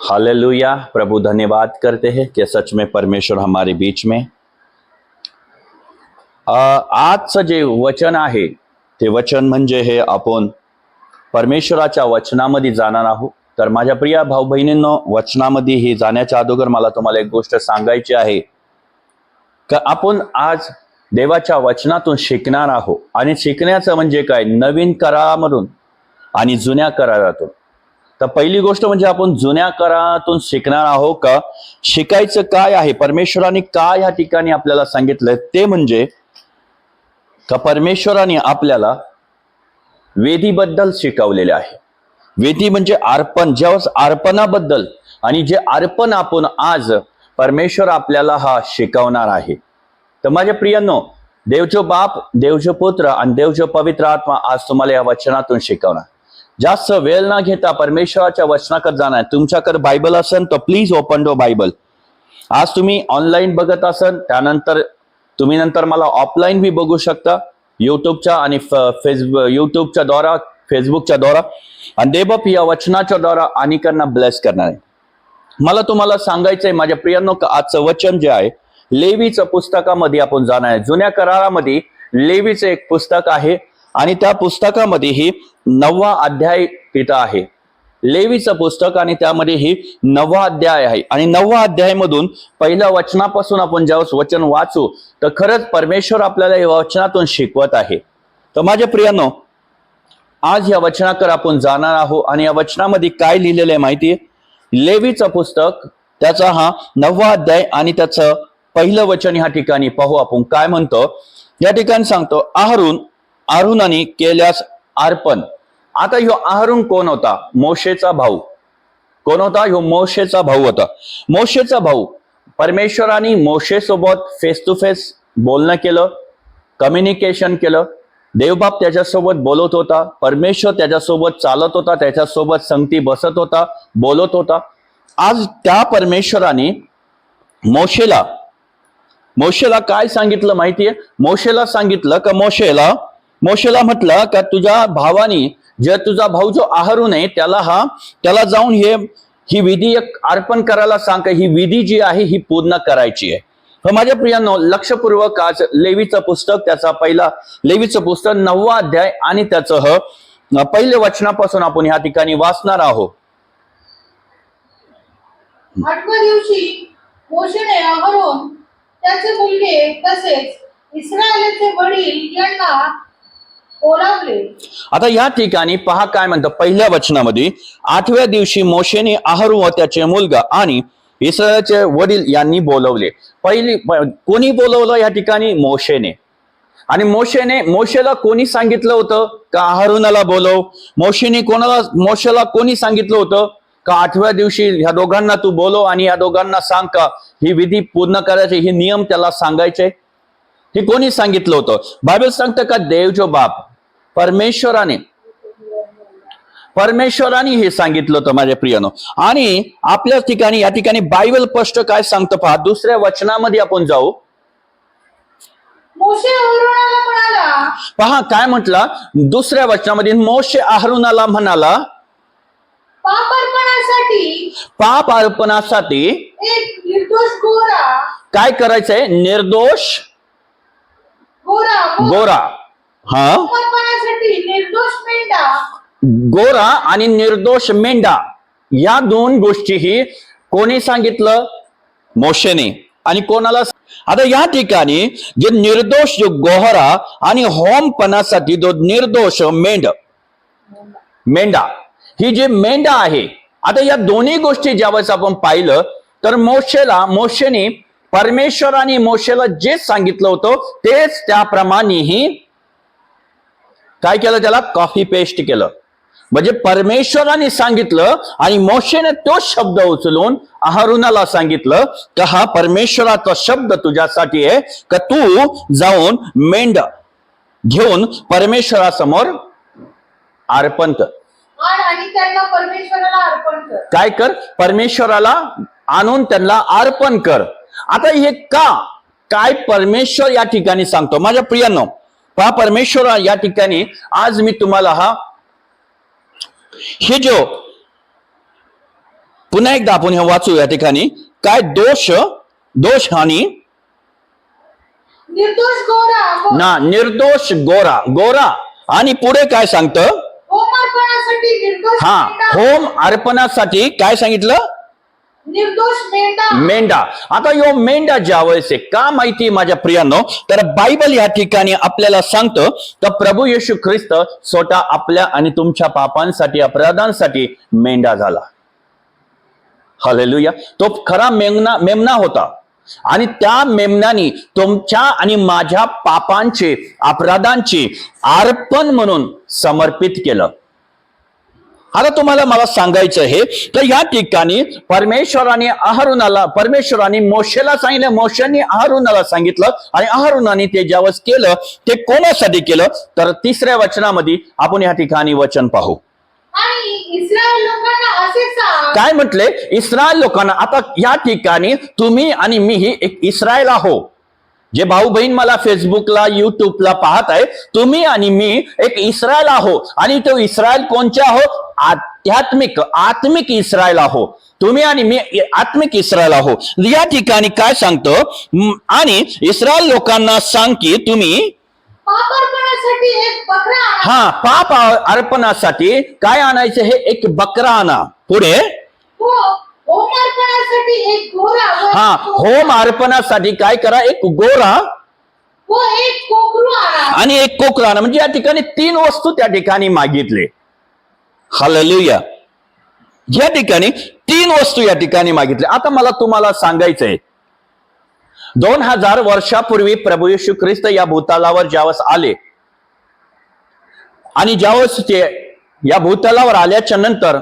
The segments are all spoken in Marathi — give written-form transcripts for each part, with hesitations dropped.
हालेलुया। प्रभु धन्यवाद करते हैं कि सच में परमेश्वर हमारे बीच में। आजचं जे वचन आहे ते वचन म्हणजे हे आपण परमेश्वराच्या वचनामध्ये जाणार आहोत। तर माझ्या प्रिय भाऊ बहिणींनो, वचनामध्ये हे जाण्याच्या अगोदर मला तुम्हाला एक गोष्ट सांगायची आहे की आपण आज देवाच्या वचनातून शिकणार आहोत। आणि शिकण्याचं म्हणजे काय, नवीन करारामधून आणि जुन्या करारातून। तर पहिली गोष्ट म्हणजे आपण जुन्या करारातून शिकणार आहोत का शिकायचं काय आहे, परमेश्वराने काय ह्या ठिकाणी आपल्याला सांगितलंय ते म्हणजे का परमेश्वराने आपल्याला वेदीबद्दल शिकवलेले आहे। वेदी म्हणजे अर्पण, जेव्हा अर्पणाबद्दल, आणि जे अर्पण आपण आज परमेश्वर आपल्याला हा शिकवणार आहे। तर माझ्या प्रियांनो, देवचो बाप, देवचो पुत्र आणि देवचो पवित्र आत्मा आज तुम्हाला या वचनातून शिकवणार। जास्त वेळ न घेता परमेश्वराच्या वचनाकडे जाणार। तुमच्याकडे बायबल असेल तर प्लीज ओपन द बायबल। आज तुम्ही ऑनलाईन बघत असाल, त्यानंतर तुम्ही नंतर मला ऑफलाईन भी बघू शकता, युट्यूबच्या आणि युट्यूबच्या द्वारा, फेसबुकच्या द्वारा, आणि देवबाप या वचनाच्या द्वारा अनेकांना ब्लेस करणार आहे। मला तुम्हाला सांगायचंय माझ्या प्रियांनो, आजचं वचन जे आहे लेवीचं पुस्तकामध्ये आपण जाणार आहे। जुन्या करारामध्ये लेवीचं एक पुस्तक आहे आणि त्या पुस्तकामध्ये ही 9वा अध्याय तिथं आहे। लेवीचं पुस्तक आणि त्यामध्ये ही 9वा अध्याय आहे। आणि 9वा अध्यायामधून पहिल्या वचनापासून आपण ज्यावेळेस वचन वाचू तर खरंच परमेश्वर आपल्याला या वचनातून शिकवत आहे। तर माझ्या प्रियांनो, आज या वचनाकडे आपण जाणार आहोत आणि या वचनामध्ये काय लिहिलेलं आहे माहितीये, लेवीचं पुस्तक त्याचा हा 9वा अध्याय आणि त्याचं पहिलं वचन ह्या ठिकाणी पाहू आपण काय म्हणतो। या ठिकाणी सांगतो, अहरोनाने केल्यास अर्पण। आता ह्यो अहरोन कोण होता? मोशेचा भाऊ। कोण होता? ह्यो मोशेचा भाऊ होता। मोशेचा भाऊ, परमेश्वराने मोशेसोबत फेस टू फेस बोलणं केलं, कम्युनिकेशन केलं। देवबाप त्याच्यासोबत बोलत होता, परमेश्वर त्याच्यासोबत चालत होता, त्याच्यासोबत संगती बसत होता, बोलत होता। आज त्या परमेश्वराने मोशेला काय सांगितलं माहितीये? मोशेला सांगितलं का मोशेला म्हटलं का तुझ्या भावानी, जे तुझा भाऊ जो अहरोन आहे त्याला जाऊन ही विधी एक अर्पण करायला सांग, ही विधी जी आहे ही पूर्ण करायची आहे। तर माझ्या प्रियांनो, लक्षपूर्वक आज लेवीचं पुस्तक, त्याचा पहिला लेवीचं पुस्तक 9वा अध्याय आणि त्याचं पहिल्या वचनापासून आपण ह्या ठिकाणी वाचणार आहोत। 8व्या दिवशी मोशेने अहरोन, त्याचे मुलगे तसेच इस्रायेलचे वडील यांना बोलावले। आता या ठिकाणी पहा काय म्हणतं पहिल्या वचनामध्ये, 8व्या दिवशी मोशेने अहरोन व त्याचे मुलगा आणि इस्रायलचे वडील यांनी बोलवले। कोणी बोलवलं या ठिकाणी? मोशेने। आणि मोशेला कोणी सांगितलं होतं का अहरोनाला बोलव? मोशेला कोणी सांगितलं होतं का 8व्या दिवशी ह्या दोघांना तू बोलव आणि या दोघांना सांग का ही विधी पूर्ण करायची, हे नियम त्याला सांगायचे? हे कोणी सांगितलं होतं? बायबल सांगतं का देवचो बाप परमेश्वराने हे सांगितलं होतं माझ्या प्रियानो। आणि आपल्या ठिकाणी या ठिकाणी बायबल स्पष्ट काय सांगतं पहा, दुसऱ्या वचनामध्ये आपण जाऊ। मोशे अहरोनाला म्हणाला, पहा काय म्हटलं दुसऱ्या वचनामध्ये, मोशे अहरोनाला म्हणाला, पाप अर्पणासाठी एक निर्दोष गोरा, काय करायचंय? निर्दोष गोरा, हा, अर्पणासाठी निर्दोष मेंढा, गोरा आणि निर्दोष मेंढा, या दोन गोष्टीही कोणी सांगितलं? मोशेने। आणि कोणाला? आता या ठिकाणी जे निर्दोष जो गोहरा आणि होमपणासाठी जो निर्दोष मेंढा, ही जे मेंढा आहे, आता या दोन्ही गोष्टी ज्यावेळेस आपण पाहिलं तर मोशेने परमेश्वराने मोशेला जे सांगितलं होतं तेच त्याप्रमाणेही काय केलं? त्याला कॉपी पेस्ट केलं। म्हणजे परमेश्वराने सांगितलं आणि मोशेने तो शब्द उचलून अहरोनाला सांगितलं का हा परमेश्वराचा शब्द तुझ्यासाठी आहे का तू जाऊन मेंढ घेऊन परमेश्वरासमोर अर्पण कर आणि त्यांना परमेश्वराला अर्पण कर। काय कर? परमेश्वराला आणून त्यांना अर्पण कर। आता हे काय परमेश्वर या ठिकाणी सांगतो? माझ्या प्रियांनो, पहा परमेश्वर या ठिकाणी आज मी तुम्हाला हे जो पुन्हा एकदा आपण हे वाचू या ठिकाणी. काय दोष आणि निर्दोष गोरा ना निर्दोष गोरा आणि पुढे काय सांगतं. होमार्पणासाठी निर्दोष हा, मेंढा. होम अर्पणासाठी काय सांगितलं. निर्दोष मेंढा. आता यो मेंढा ज्यावेळेस आहे का माहिती माझ्या प्रियांनो, तर बायबल या ठिकाणी आपल्याला सांगतं तर प्रभू येशू ख्रिस्त स्वतः आपल्या आणि तुमच्या पापांसाठी अपराधांसाठी मेंढा झाला. हालेलुया. तो खरा मेमना होता आणि त्या मेमनानी तुमच्या आणि माझ्या पापांचे अपराधांचे अर्पण म्हणून समर्पित केलं. आता तुम्हाला मला सांगायचं आहे तर या ठिकाणी परमेश्वराने मोशेला सांगितलं, मोशेने अहरोनाला सांगितलं आणि अहरोनाने ते ज्यावेळेस केलं ते कोणासाठी केलं तर 3ऱ्या वचनामध्ये आपण या ठिकाणी वचन पाहू. आणि इस्रायल लोकांना असे सांग. काय म्हटले. इस्रायल लोकांना. आता या ठिकाणी तुम्ही आणि मी ही एक इस्रायल आहो. जे भाऊ बहीण मला फेसबुकला युट्यूबला पाहत आहे, तुम्ही आणि मी एक इस्रायल आहो. आणि तो इस्रायल कोणच्या आहो. आत्मिक इस्रायल आहो. तुम्ही आणि मी आत्मिक इस्रायल आहो. या ठिकाणी काय सांगतो. आणि इस्रायल लोकांना सांग की तुम्ही पाप अर्पणासाठी एक बकरा आणा. हा, पाप अर्पणासाठी काय आणायचं. हे एक बकरा आणा. पुढे होमार्पणासाठी एक गोरा हा, होम अर्पणासाठी काय करा. एक गोरा व एक कोकरू आणा. आणि एक कोकरू आणा. म्हणजे या ठिकाणी 3 वस्तू त्या ठिकाणी मागितले. हालेलुया. या ठिकाणी 3 वस्तू या ठिकाणी मागितले. आता मला तुम्हाला सांगायचंय 2000 वर्षापूर्वी प्रभू येशू ख्रिस्त या भूतलावर ज्यावेळेस आले आणि ज्यावेळेस ते या भूतलावर आल्याच्या नंतर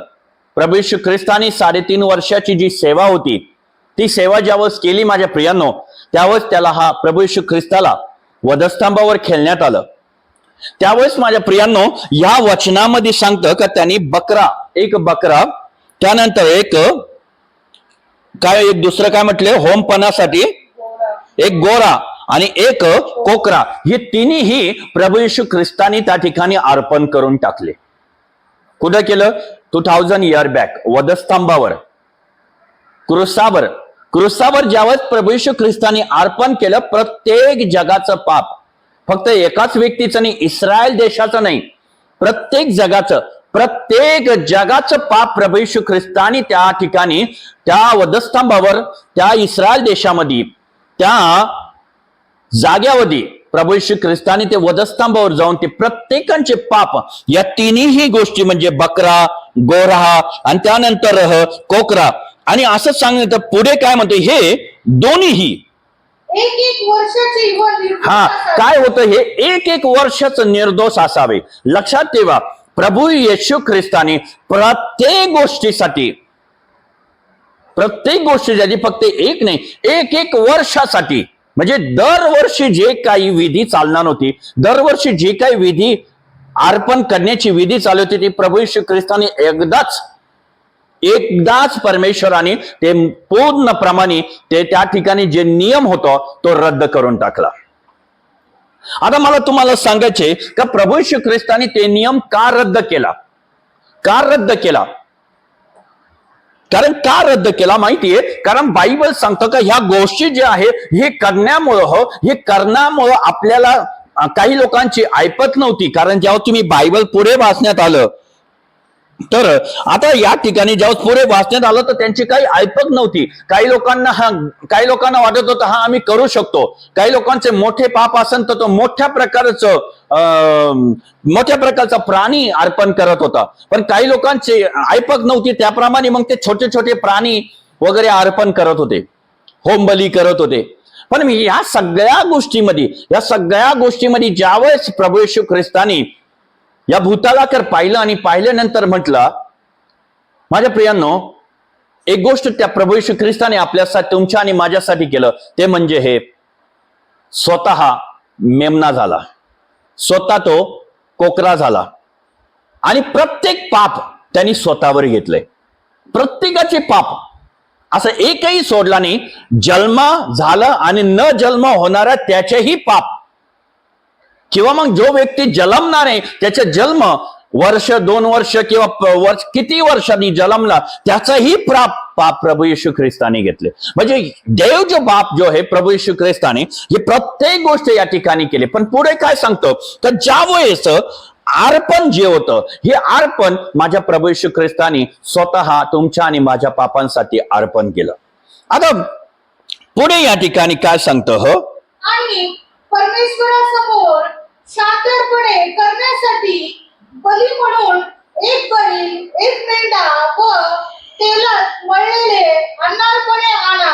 प्रभू येशू ख्रिस्तानी 3.5 वर्षाची जी सेवा होती ती सेवा ज्यावेळेस केली माझ्या प्रियांनो, त्यावेळेस त्याला हा प्रभू येशू ख्रिस्ताला वधस्तंभावर खेळण्यात आलं. त्यावेळेस माझ्या प्रियांनो या वचनामध्ये सांगतं का त्यांनी एक बकरा त्यानंतर एक दुसरं काय म्हटले होमपणासाठी एक गोरा आणि एक कोकरा, हे तिन्ही प्रभू येशू ख्रिस्तानी त्या ठिकाणी अर्पण करून टाकले. कुठं केलं. 2000 इयर बॅक वधस्तंभावर क्रुसावर ज्यावेळेस प्रभू येशू ख्रिस्तानी अर्पण केलं. प्रत्येक जगाचं पाप, फक्त एकाच व्यक्तीचं नाही, इस्रायल देशाचं नाही, प्रत्येक जगाचं पाप प्रभू येशू ख्रिस्तानी त्या ठिकाणी त्या वधस्तंभावर त्या इस्रायल देशामध्ये त्या जाग्यावधी प्रभू येशू ख्रिस्तानी ते वधस्तंभावर जाऊन ते प्रत्येकांचे पाप या तिन्ही गोष्टी म्हणजे बकरा, गोरा आणि त्यानंतर कोकरा आणि असं सांगितलं. पुढे काय म्हणतो हे दोन्हीही एक वर्षाचे व निर्दोष हा असावे. काय होतं. हे एक वर्षाचं निर्दोष असावे. लक्षात ठेवा प्रभू येशू ख्रिस्ताने प्रत्येक गोष्टीसाठी फक्त एक नाही, एक वर्षासाठी, म्हणजे दरवर्षी जे काही विधी चालणार होती, दरवर्षी जे काही विधी अर्पण करण्याची विधी चालू होती ती प्रभू येशू ख्रिस्ताने एकदाच परमेश्वराने ते पूर्णप्रमाणे ते त्या ठिकाणी जे नियम होता तो रद्द करून टाकला. आता मला तुम्हाला सांगायचे का प्रभू येशू ख्रिस्ताने ते नियम का रद्द केला. कारण का रद्द केला माहितीये. कारण बायबल सांगतं का ह्या गोष्टी ज्या आहेत हे करण्यामुळं आपल्याला काही लोकांची ऐपत नव्हती. कारण जेव्हा तुम्ही बायबल पुढे वाचण्यात आलं तर आता या ठिकाणी जेव्हा पुढे वाचण्यात आलं तर त्यांची काही ऐपत नव्हती. काही लोकांना वाटत होतं हा आम्ही करू शकतो. काही लोकांचे मोठे पाप असेल तर तो मोठ्या प्रकारचा प्राणी अर्पण करत होता. पण काही लोकांचे ऐपत नव्हती, त्याप्रमाणे मग ते छोटे छोटे प्राणी वगैरे अर्पण करत होते, होम बली करत होते. पण या सगळ्या गोष्टीमध्ये ज्यावेळेस प्रभू येशू ख्रिस्तानी या भूतालाकर पाहिलं आणि पाहिल्यानंतर म्हटलं माझ्या प्रियांनो एक गोष्ट त्या प्रभू येशू ख्रिस्ताने आपल्यासाठी तुमच्या आणि माझ्यासाठी केलं ते म्हणजे हे स्वतः मेमना झाला, स्वतः तो कोकरा झाला आणि प्रत्येक पाप त्यांनी स्वतःवर घेतलंय. प्रत्येकाचे पाप असं एकही सोडला नाही. जन्म झालं आणि न जन्म होणारा त्याचेही पाप किंवा मग जो व्यक्ती जन्मणार आहे त्याचा जन्म वर्ष 2 वर्ष किंवा वर्ष किती वर्षांनी जन्मला त्याचाही पाप प्रभू येशू ख्रिस्ताने घेतले. म्हणजे देव जो बाप जो आहे प्रभू येशू ख्रिस्ताने हे प्रत्येक गोष्ट या ठिकाणी केली. पण पुढे काय सांगतो तर ज्यावेळेस अर्पण जे होतं हे अर्पण माझ्या प्रभू येशू ख्रिस्ताने स्वतः तुमच्या आणि माझ्या पापांसाठी अर्पण केलं. आता पुढे या ठिकाणी काय सांगतो हो आणि परमेश्वरासमोर शांतपणे करण्यासाठी बली म्हणून एक बैल, एक मेंढा व तेलात मळलेले अन्नार्पणे आणा,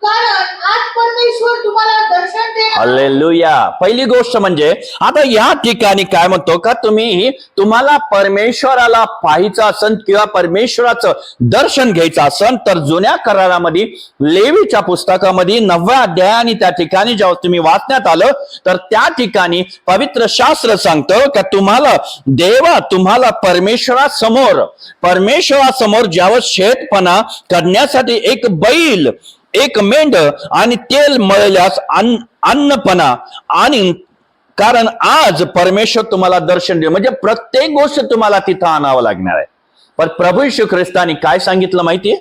कारण आज परमेश्वर तुम्हाला दर्शन देणार. हालेलुया. पहिली गोष्ट म्हणजे आता या ठिकाणी काय म्हणतो का तुम्हाला परमेश्वराला पाहायचं असन किंवा परमेश्वराचं दर्शन घ्यायचं असन तर जुन्या करारामध्ये लेवीच्या पुस्तकामध्ये 9व्या अध्यायाने त्या ठिकाणी जेव्हा तुम्ही वाचण्यात आलं तर त्या ठिकाणी पवित्र शास्त्र सांगतं का तुम्हाला परमेश्वरासमोर ज्यावेळेस शेतपणा करण्यासाठी एक बैल, एक मेंढ आणि तेल मळल्यास अन्नपणा आणि कारण आज परमेश्वर तुम्हाला दर्शन दे. म्हणजे प्रत्येक गोष्ट तुम्हाला तिथं आणावं लागणार आहे. पण प्रभू येशू ख्रिस्ताने काय सांगितलं माहितीये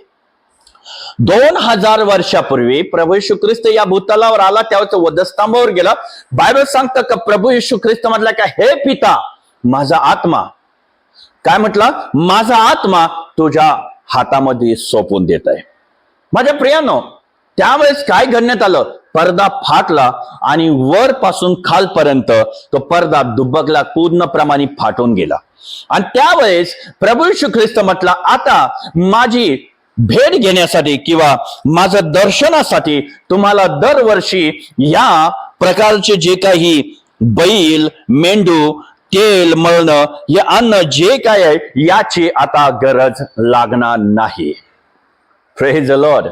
2000 वर्षापूर्वी प्रभू येशू ख्रिस्त या भूतलावर आला त्यावेळेस वधस्तंभावर गेला. बायबल सांगतं का प्रभू येशू ख्रिस्त म्हटलं का हे पिता माझा आत्मा काय म्हटलं माझा आत्मा तुझ्या हातामध्ये सोपून देत आहे. माझ्या प्रियानो त्यावेळेस काय घडण्यात आलं पडदा फाटला आणि वर पासून खालपर्यंत तो पडदा दुबकला पूर्णप्रमाणे फाटून गेला. आणि त्यावेळेस प्रभू येशू ख्रिस्त म्हटला आता माझी भेट घेण्यासाठी किंवा माझं दर्शनासाठी तुम्हाला दरवर्षी या प्रकारचे जे काही बैल, मेंढू, तेल मळणं हे अन्न जे काय आहे याची आता गरज लागणार नाही. Praise the Lord.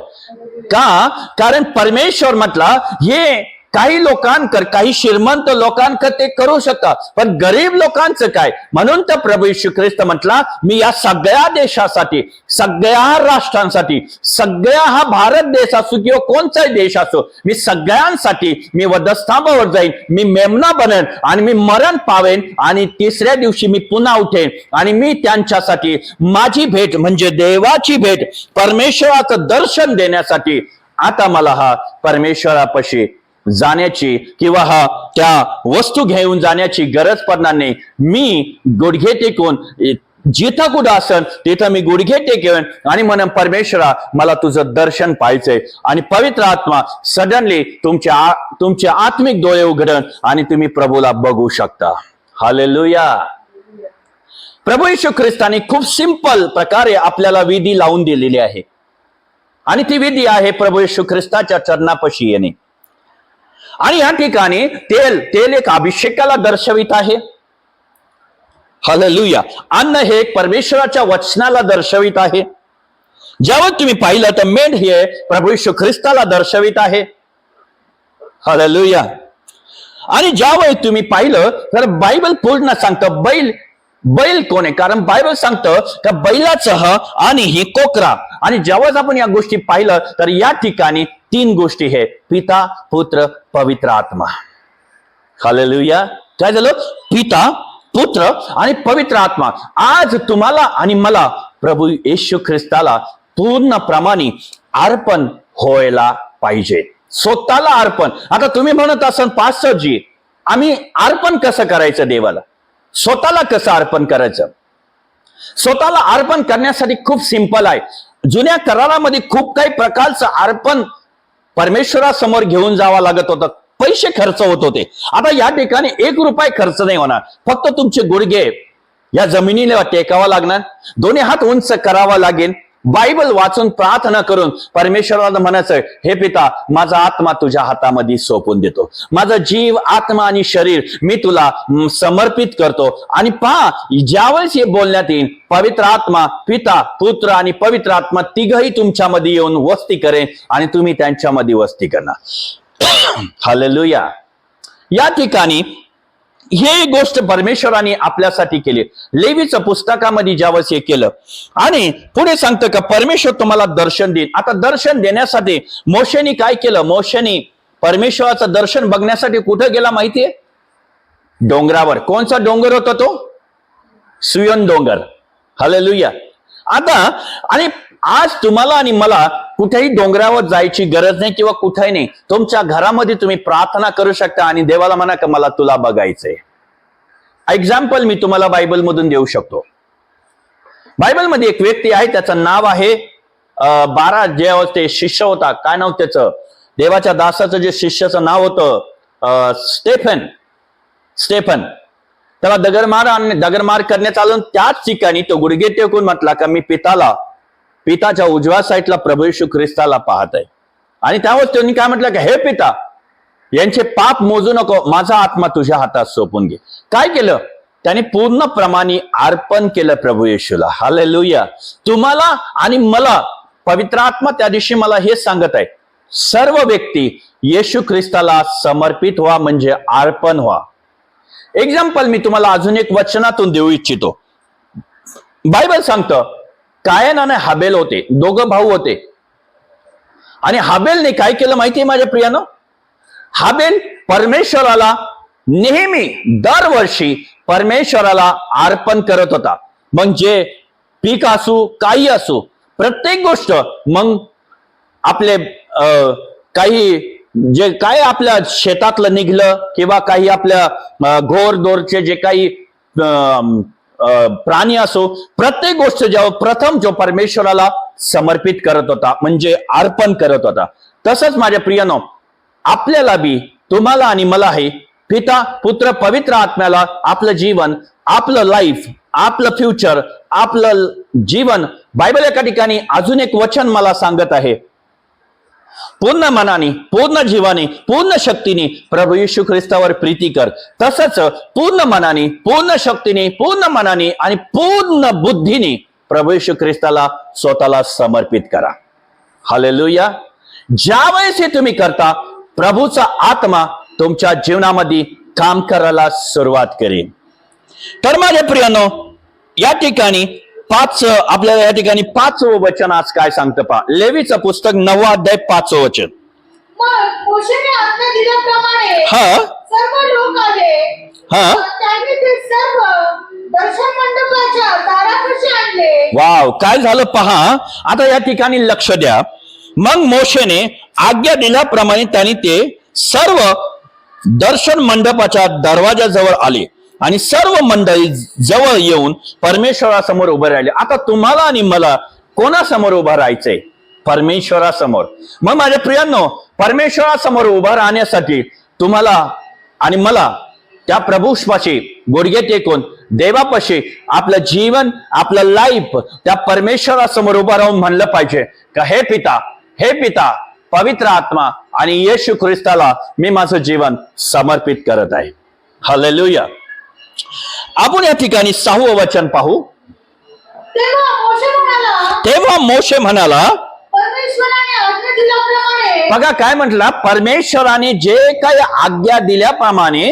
का कारण परमेश्वर म्हटला हे काही श्रीमंत लोकांकर ते करू शकतात पण गरीब लोकांचं काय. म्हणून तर प्रभू येशू ख्रिस्त म्हटला मी या सगळ्या देशासाठी, सगळ्या राष्ट्रांसाठी, सगळ्या हा भारत देश असो किंवा कोणताही देश असो मी सगळ्यांसाठी मी वधस्तंभावर जाईन, मी मेमना बनेन आणि मी मरण पावेन आणि तिसऱ्या दिवशी मी पुन्हा उठेन आणि मी त्यांच्यासाठी माझी भेट म्हणजे देवाची भेट, परमेश्वराचं दर्शन देण्यासाठी आता मला हा परमेश्वरापाशी जाण्याची किंवा हा त्या वस्तू घेऊन जाण्याची गरज पडणार नाही. मी गुडघे टेकून जिथं कुठं असन तिथं मी गुडघे टेकवेन आणि म्हणून परमेश्वरा मला तुझं दर्शन पाहायचंय. आणि पवित्र आत्मा सडनली तुमचे आत्मिक डोळे उघडन आणि तुम्ही प्रभूला बघू शकता. हालेलुया. प्रभू येशू ख्रिस्ताने खूप सिंपल प्रकारे आपल्याला विधी लावून दिलेली आहे आणि ती विधी आहे प्रभू येशू ख्रिस्ताच्या चरणापाशी येणे. आणि या ठिकाणी तेल एक अभिषेकाला दर्शवित आहे. हालेलुया. अन्न हे परमेश्वराच्या वचनाला दर्शवित आहे. जेव्हा तुम्ही पाहिलं तर मेंढ हे प्रभू येशू ख्रिस्ताला दर्शवित आहे. हालेलुया. आणि ज्यावेळी तुम्ही पाहिलं तर बायबल पूर्ण सांगतं बैल कोण आहे. कारण बायबल सांगतं का बैलाचं आणि ही कोकरा. आणि जेव्हा आपण या गोष्टी पाहिलं तर या ठिकाणी 3 गोष्टी आहे पिता, पुत्र, पवित्र आत्मा. हालेलुया. काय झालं पिता, पुत्र आणि पवित्र आत्मा. आज तुम्हाला आणि मला प्रभू येशू ख्रिस्ताला पूर्णप्रमाणे अर्पण व्हायला पाहिजे. स्वतःला अर्पण. आता तुम्ही म्हणत असाल पास्टरजी आम्ही अर्पण कसं करायचं देवाला, स्वतःला कसं अर्पण करायचं. स्वतःला अर्पण करण्यासाठी खूप सिंपल आहे. जुन्या करारामध्ये खूप काही प्रकारचं अर्पण परमेश्वरासमोर घेऊन जावं लागत होतं, पैसे खर्च होत होते. आता या ठिकाणी 1 रुपया खर्च नाही होणार. फक्त तुमचे गुडघे या जमिनीला टेकावा लागणार, दोन्ही हात उंच करावा लागेल, बायबल वाचून प्रार्थना करून परमेश्वराला म्हणायचं हे पिता माझा आत्मा तुझ्या हातामध्ये सोपून देतो, माझा जीव, आत्मा आणि शरीर मी तुला समर्पित करतो. आणि पहा ज्यावेळेस हे बोलण्यात येईल पवित्र आत्मा, पिता, पुत्र आणि पवित्र आत्मा तिघही तुमच्यामध्ये येऊन वस्ती करेन आणि तुम्ही त्यांच्यामध्ये वस्ती करणार. हालेलुया. या ठिकाणी हे गोष्ट परमेश्वराने आपल्यासाठी केली. लेवीच्या पुस्तकामध्ये ज्यावेळेस हे केलं आणि पुढे सांगतं का परमेश्वर तुम्हाला दर्शन देईल. आता दर्शन देण्यासाठी मोशेने काय केलं, मोशेने परमेश्वराचं दर्शन बघण्यासाठी कुठं गेला माहितीये, डोंगरावर. कोणचा डोंगर होता तो, सियोन डोंगर. हालेलुया. आता आणि आज तुम्हाला आणि मला कुठेही डोंगरावर जायची गरज नाही किंवा कुठेही नाही. तुमच्या घरामध्ये तुम्ही प्रार्थना करू शकता आणि देवाला म्हणा का मला तुला बघायचंय. एक्झाम्पल मी तुम्हाला बायबलमधून देऊ शकतो. बायबलमध्ये एक व्यक्ती आहे, त्याचं नाव आहे 12 जे ते शिष्य होता, काय नाव त्याचं, देवाच्या दासाचं जे शिष्याचं नाव होतं स्टेफन. त्याला दगडमार करण्यात आलं. त्याच ठिकाणी तो गुडघे टेकून म्हटला का मी पिताच्या उजव्या साईडला प्रभू येशू ख्रिस्ताला पाहत आहे. आणि त्यावर त्यांनी काय म्हटलं की हे पिता, यांचे पाप मोजू नको, माझा आत्मा तुझ्या हातात सोपून घे. काय केलं त्याने? पूर्णप्रमाणे अर्पण केलं प्रभू येशूला. हालेलुया. तुम्हाला आणि मला पवित्र आत्मा त्या दिवशी मला हे सांगत आहे, सर्व व्यक्ती येशू ख्रिस्ताला समर्पित व्हा, म्हणजे अर्पण व्हा. एक्झाम्पल मी तुम्हाला अजून एक वचनातून देऊ इच्छितो. बायबल सांगतं कायन आणि हाबेल होते, दोघं भाऊ होते. आणि हाबेलने काय केलं माहितीये माझ्या प्रियानं? हाबेल परमेश्वराला नेहमी दरवर्षी परमेश्वराला अर्पण करत होता. मग जे पीक असू काही असू, प्रत्येक गोष्ट, मग आपले काही जे काय आपल्या शेतातलं निघलं किंवा काही आपल्या घोरदोरचे जे काही प्राणी असो, प्रत्येक गोष्ट जेव्हा प्रथम जो परमेश्वराला समर्पित करत होता, म्हणजे अर्पण करत होता. तसंच माझ्या प्रियानो, आपल्याला बी, तुम्हाला आणि मला हे पिता पुत्र पवित्र आत्म्याला आपलं जीवन, आपलं लाईफ, आपलं फ्युचर, आपलं जीवन, बायबल एका ठिकाणी अजून एक वचन मला सांगत आहे, पूर्ण मनाने, पूर्ण जीवाने, पूर्ण शक्तीने प्रभू येशू ख्रिस्तावर प्रीती कर. तसंच पूर्ण मनाने, पूर्ण शक्तीने, पूर्ण मनाने आणि पूर्ण बुद्धीने प्रभू येशू ख्रिस्ताला स्वतःला समर्पित करा. हालेलुया. ज्या वेळेस हे तुम्ही करता, प्रभूचा आत्मा तुमच्या जीवनामध्ये काम करायला सुरुवात करेल. तर माझ्या प्रियानो, या ठिकाणी आपल्याला या ठिकाणी 5वं वचन आज काय सांगतं पहा. लेवीचं पुस्तक 9 अध्याय 5वं वचन. मग मोशेने आज्ञा दिल्याप्रमाणे सर्व लोक आले. त्यांनी ते सर्व दर्शन मंडपाच्या दारापाशी आणले. वाव, काय झालं पहा. आता या ठिकाणी लक्ष द्या. मग मोशेने आज्ञा दिल्याप्रमाणे त्यांनी ते सर्व दर्शन मंडपाच्या दरवाजाजवळ आले आणि सर्व मंडळी जवळ येऊन परमेश्वरासमोर उभे राहिले. आता तुम्हाला आणि मला कोणासमोर उभं राहायचंय? परमेश्वरासमोर. मग माझ्या प्रियांनो, परमेश्वरासमोर उभं राहण्यासाठी तुम्हाला आणि मला त्या प्रभूपाशी गुडघे टेकून देवापाशी आपलं जीवन, आपलं लाईफ त्या परमेश्वरासमोर उभं राहून म्हणलं पाहिजे का हे पिता पवित्र आत्मा आणि येशू ख्रिस्ताला मी माझं जीवन समर्पित करत आहे. हालेलुया. आपण या ठिकाणी 6वं वचन पाहू. तेव्हा मोशे म्हणाला, परमेश्वराने आज्ञा दिल्याप्रमाणे, बघा काय म्हटलं, परमेश्वराने जे काही आज्ञा दिल्याप्रमाणे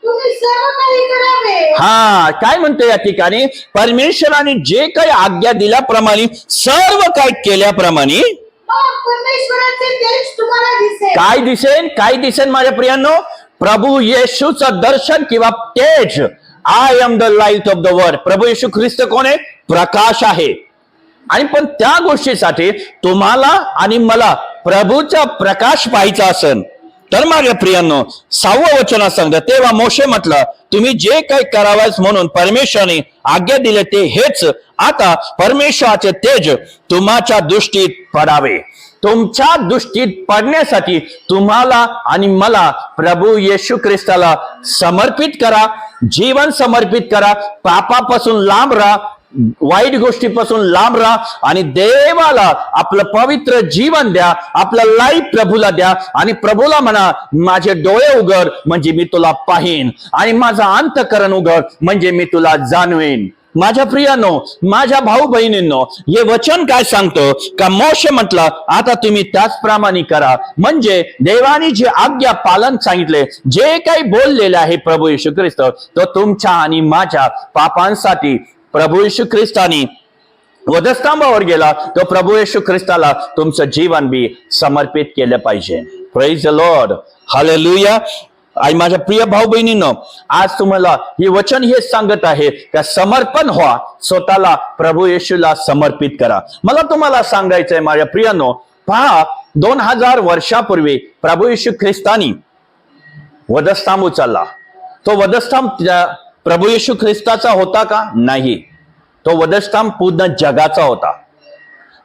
तुम्ही सर्व काही करावे. काय म्हणतो या ठिकाणी? परमेश्वराने जे काही आज्ञा दिल्याप्रमाणे सर्व काही केल्याप्रमाणे परमेश्वराचे तेज तुम्हाला दिसेल. काय दिसेल माझ्या प्रियांनो? प्रभू येशूचं दर्शन किंवा तेज. I am the light of the world. प्रभू येशू ख्रिस्त कोण आहे? प्रकाश आहे. आणि पण त्या गोष्टीसाठी तुम्हाला आणि मला प्रभूचा प्रकाश पाहायचा असेल तर माझ्या प्रियांनो, 6वं वचनात सांगतं, तेव्हा मोशे म्हटलं, तुम्ही जे काही करावयास म्हणून परमेश्वराने आज्ञा दिले ते हेच. आता परमेश्वराचे तेज तुम्हाच्या दृष्टीत पडावे. तुमच्या दृष्टीत पडण्यासाठी तुम्हाला आणि मला प्रभू येशू ख्रिस्ताला समर्पित करा, जीवन समर्पित करा, पापापासून लांब राहा, वाईट गोष्टीपासून लांब राहा आणि देवाला आपलं पवित्र जीवन द्या, आपलं लाईफ प्रभूला द्या आणि प्रभूला म्हणा, माझे डोळे उघड म्हणजे मी तुला पाहीन आणि माझा अंतःकरण उघड म्हणजे मी तुला जाणवेन. माझ्या प्रियानो, माझ्या भाऊ बहिणींनो, हे वचन काय सांगतो का? मोशे म्हटलं आता तुम्ही त्याचप्रमाणे करा. म्हणजे देवाने जे आज्ञा पालन सांगितले, जे काही बोललेले आहे प्रभू येशू ख्रिस्त, तो तुमच्या आणि माझ्या पापांसाठी प्रभू येशू ख्रिस्तानी वधस्तंभावर गेला. तो प्रभू येशू ख्रिस्ताला तुमचं जीवन बी समर्पित केलं पाहिजे. Praise the Lord. हालेलुया. आणि माझ्या प्रिय भाऊ बहिणींनो, आज तुम्हाला ही वचन हे सांगत आहे का समर्पण व्हा, स्वतःला प्रभू येशूला समर्पित करा. मला तुम्हाला सांगायचंय माझ्या प्रियानो, पहा 2000 वर्षापूर्वी प्रभू येशू ख्रिस्तानी वधस्तंभ उचलला. तो वधस्तंभ प्रभू येशू ख्रिस्ताचा होता का? नाही. तो वधस्तंभ पूर्ण जगाचा होता,